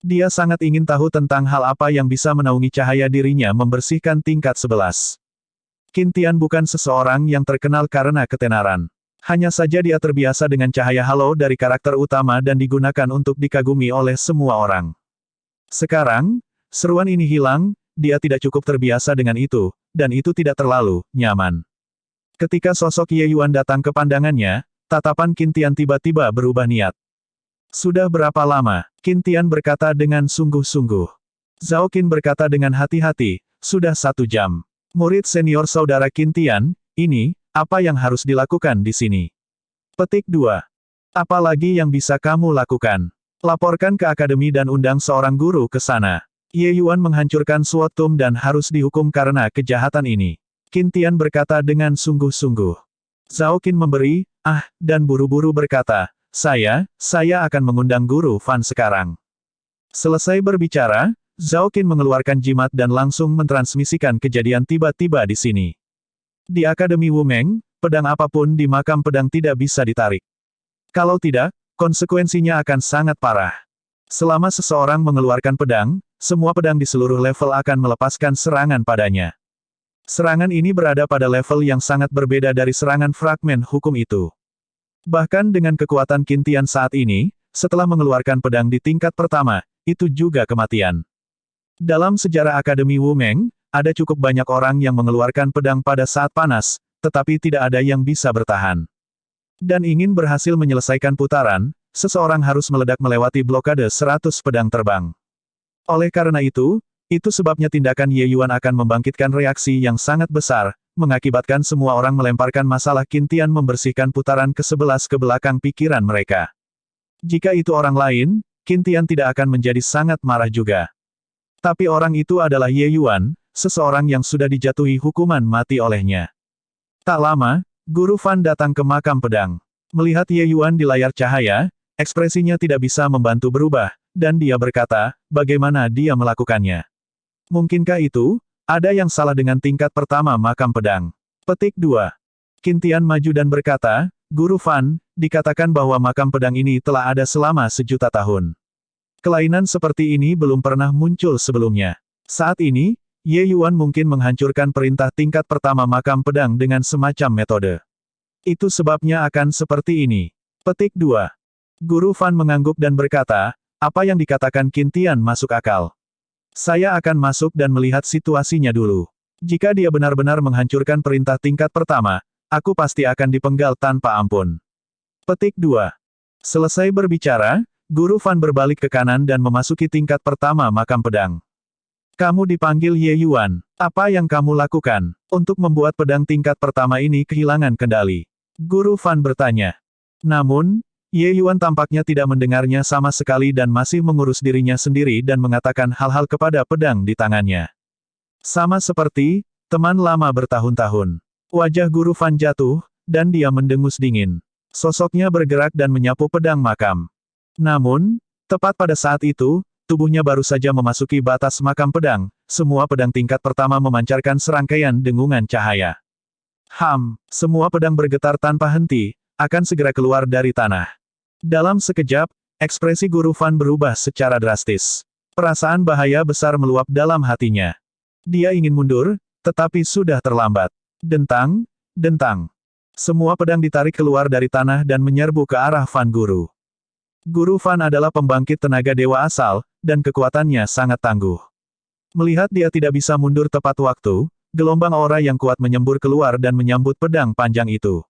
Dia sangat ingin tahu tentang hal apa yang bisa menaungi cahaya dirinya membersihkan tingkat 11. Qin Tian bukan seseorang yang terkenal karena ketenaran. Hanya saja dia terbiasa dengan cahaya halo dari karakter utama dan digunakan untuk dikagumi oleh semua orang. Sekarang, seruan ini hilang, dia tidak cukup terbiasa dengan itu, dan itu tidak terlalu nyaman. Ketika sosok Ye Yuan datang ke pandangannya, tatapan Qin Tian tiba-tiba berubah niat. Sudah berapa lama? Qin Tian berkata dengan sungguh-sungguh. Zhao Qin berkata dengan hati-hati, sudah 1 jam. Murid senior saudara Qintian, ini, apa yang harus dilakukan di sini? Petik 2. Apa lagi yang bisa kamu lakukan? Laporkan ke akademi dan undang seorang guru ke sana. Ye Yuan menghancurkan Suotum dan harus dihukum karena kejahatan ini. Qintian berkata dengan sungguh-sungguh. Zhao Qin memberi, dan buru-buru berkata, saya akan mengundang guru Fan sekarang. Selesai berbicara, Zhao Qin mengeluarkan jimat dan langsung mentransmisikan kejadian tiba-tiba di sini. Di Akademi Wumeng, pedang apapun di makam pedang tidak bisa ditarik. Kalau tidak, konsekuensinya akan sangat parah. Selama seseorang mengeluarkan pedang, semua pedang di seluruh level akan melepaskan serangan padanya. Serangan ini berada pada level yang sangat berbeda dari serangan fragmen hukum itu. Bahkan dengan kekuatan Qintian saat ini, setelah mengeluarkan pedang di tingkat pertama, itu juga kematian. Dalam sejarah Akademi Wumeng, ada cukup banyak orang yang mengeluarkan pedang pada saat panas, tetapi tidak ada yang bisa bertahan. Dan ingin berhasil menyelesaikan putaran, seseorang harus meledak melewati blokade 100 pedang terbang. Oleh karena itu sebabnya tindakan Ye Yuan akan membangkitkan reaksi yang sangat besar, mengakibatkan semua orang melemparkan masalah Qintian membersihkan putaran ke-11 ke belakang pikiran mereka. Jika itu orang lain, Qintian tidak akan menjadi sangat marah juga. Tapi orang itu adalah Ye Yuan, seseorang yang sudah dijatuhi hukuman mati olehnya. Tak lama, Guru Fan datang ke makam pedang. Melihat Ye Yuan di layar cahaya, ekspresinya tidak bisa membantu berubah, dan dia berkata, bagaimana dia melakukannya. Mungkinkah itu, ada yang salah dengan tingkat pertama makam pedang? Petik 2. Qintian maju dan berkata, Guru Fan, dikatakan bahwa makam pedang ini telah ada selama 1.000.000 tahun. Kelainan seperti ini belum pernah muncul sebelumnya. Saat ini, Ye Yuan mungkin menghancurkan perintah tingkat pertama makam pedang dengan semacam metode. Itu sebabnya akan seperti ini. Petik 2. Guru Fan mengangguk dan berkata, apa yang dikatakan Qintian masuk akal. Saya akan masuk dan melihat situasinya dulu. Jika dia benar-benar menghancurkan perintah tingkat pertama, aku pasti akan dipenggal tanpa ampun. Petik 2. Selesai berbicara, Guru Fan berbalik ke kanan dan memasuki tingkat pertama makam pedang. Kamu dipanggil Ye Yuan. Apa yang kamu lakukan untuk membuat pedang tingkat pertama ini kehilangan kendali? Guru Fan bertanya. Namun, Ye Yuan tampaknya tidak mendengarnya sama sekali dan masih mengurus dirinya sendiri dan mengatakan hal-hal kepada pedang di tangannya. Sama seperti teman lama bertahun-tahun. Wajah Guru Fan jatuh, dan dia mendengus dingin. Sosoknya bergerak dan menyapu pedang makam. Namun, tepat pada saat itu, tubuhnya baru saja memasuki batas makam pedang, semua pedang tingkat pertama memancarkan serangkaian dengungan cahaya. Semua pedang bergetar tanpa henti, akan segera keluar dari tanah. Dalam sekejap, ekspresi Guru Fan berubah secara drastis. Perasaan bahaya besar meluap dalam hatinya. Dia ingin mundur, tetapi sudah terlambat. Dentang, dentang. Semua pedang ditarik keluar dari tanah dan menyerbu ke arah Fan Guru. Guru Fan adalah pembangkit tenaga dewa asal, dan kekuatannya sangat tangguh. Melihat dia tidak bisa mundur tepat waktu, gelombang aura yang kuat menyembur keluar dan menyambut pedang panjang itu.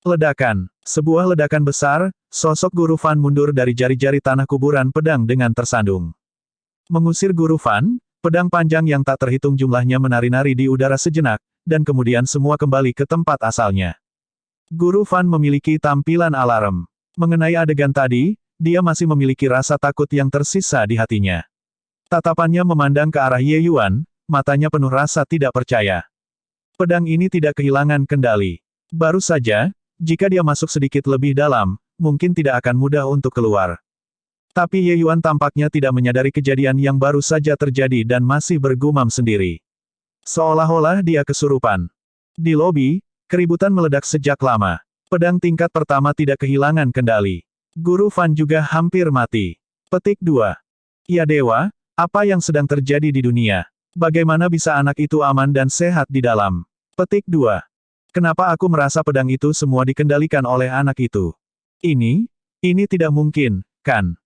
Ledakan. Sebuah ledakan besar, sosok Guru Fan mundur dari jari-jari tanah kuburan pedang dengan tersandung. Mengusir Guru Fan, pedang panjang yang tak terhitung jumlahnya menari-nari di udara sejenak, dan kemudian semua kembali ke tempat asalnya. Guru Fan memiliki tampilan alarm. Mengenai adegan tadi, dia masih memiliki rasa takut yang tersisa di hatinya. Tatapannya memandang ke arah Ye Yuan, matanya penuh rasa tidak percaya. Pedang ini tidak kehilangan kendali. Baru saja, jika dia masuk sedikit lebih dalam, mungkin tidak akan mudah untuk keluar. Tapi Ye Yuan tampaknya tidak menyadari kejadian yang baru saja terjadi dan masih bergumam sendiri. Seolah-olah dia kesurupan. Di lobi, keributan meledak sejak lama. Pedang tingkat pertama tidak kehilangan kendali. Guru Fan juga hampir mati. Petik 2. Ya dewa, apa yang sedang terjadi di dunia? Bagaimana bisa anak itu aman dan sehat di dalam? Petik 2. Kenapa aku merasa pedang itu semua dikendalikan oleh anak itu? Ini tidak mungkin, kan?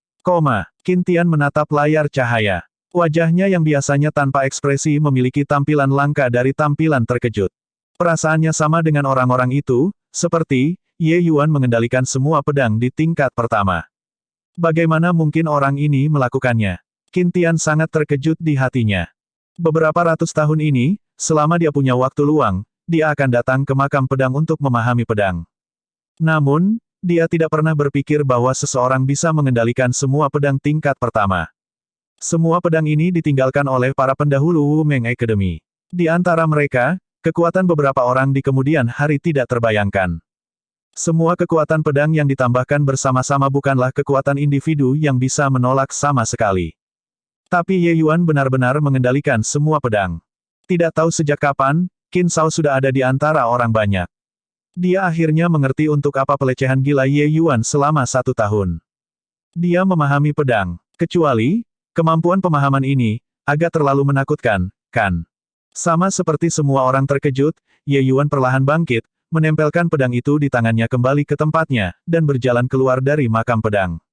Qintian menatap layar cahaya. Wajahnya yang biasanya tanpa ekspresi memiliki tampilan langka dari tampilan terkejut. Perasaannya sama dengan orang-orang itu, seperti Ye Yuan mengendalikan semua pedang di tingkat pertama. Bagaimana mungkin orang ini melakukannya? Qintian sangat terkejut di hatinya. Beberapa ratus tahun ini, selama dia punya waktu luang, dia akan datang ke makam pedang untuk memahami pedang. Namun, dia tidak pernah berpikir bahwa seseorang bisa mengendalikan semua pedang tingkat pertama. Semua pedang ini ditinggalkan oleh para pendahulu Wu Meng Academy. Di antara mereka, kekuatan beberapa orang di kemudian hari tidak terbayangkan. Semua kekuatan pedang yang ditambahkan bersama-sama bukanlah kekuatan individu yang bisa menolak sama sekali. Tapi Ye Yuan benar-benar mengendalikan semua pedang. Tidak tahu sejak kapan, Qin Shao sudah ada di antara orang banyak. Dia akhirnya mengerti untuk apa pelecehan gila Ye Yuan selama 1 tahun. Dia memahami pedang. Kecuali, kemampuan pemahaman ini, agak terlalu menakutkan, kan? Sama seperti semua orang terkejut, Ye Yuan perlahan bangkit, menempelkan pedang itu di tangannya kembali ke tempatnya, dan berjalan keluar dari makam pedang.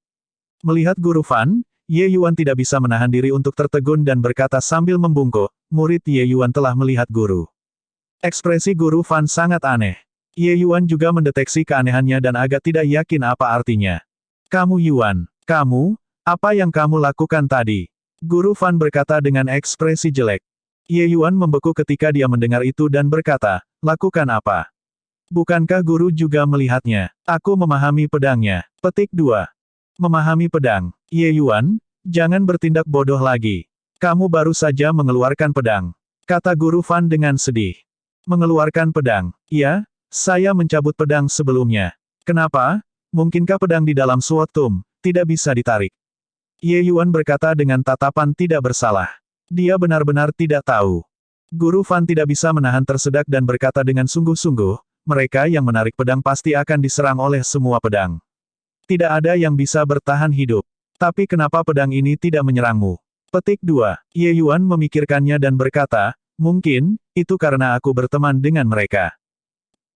Melihat Guru Fan, Ye Yuan tidak bisa menahan diri untuk tertegun dan berkata sambil membungkuk, murid Ye Yuan telah melihat guru. Ekspresi Guru Fan sangat aneh. Ye Yuan juga mendeteksi keanehannya dan agak tidak yakin apa artinya. Kamu Yuan, apa yang kamu lakukan tadi? Guru Fan berkata dengan ekspresi jelek. Ye Yuan membeku ketika dia mendengar itu dan berkata, lakukan apa? Bukankah guru juga melihatnya? Aku memahami pedangnya. Petik 2. Memahami pedang. Ye Yuan, jangan bertindak bodoh lagi. Kamu baru saja mengeluarkan pedang. Kata Guru Fan dengan sedih. Mengeluarkan pedang. Iya, saya mencabut pedang sebelumnya. Kenapa? Mungkinkah pedang di dalam Sword Tomb tidak bisa ditarik? Ye Yuan berkata dengan tatapan tidak bersalah. Dia benar-benar tidak tahu. Guru Fan tidak bisa menahan tersedak dan berkata dengan sungguh-sungguh, mereka yang menarik pedang pasti akan diserang oleh semua pedang. Tidak ada yang bisa bertahan hidup. Tapi kenapa pedang ini tidak menyerangmu? Petik 2. Ye Yuan memikirkannya dan berkata, mungkin, itu karena aku berteman dengan mereka.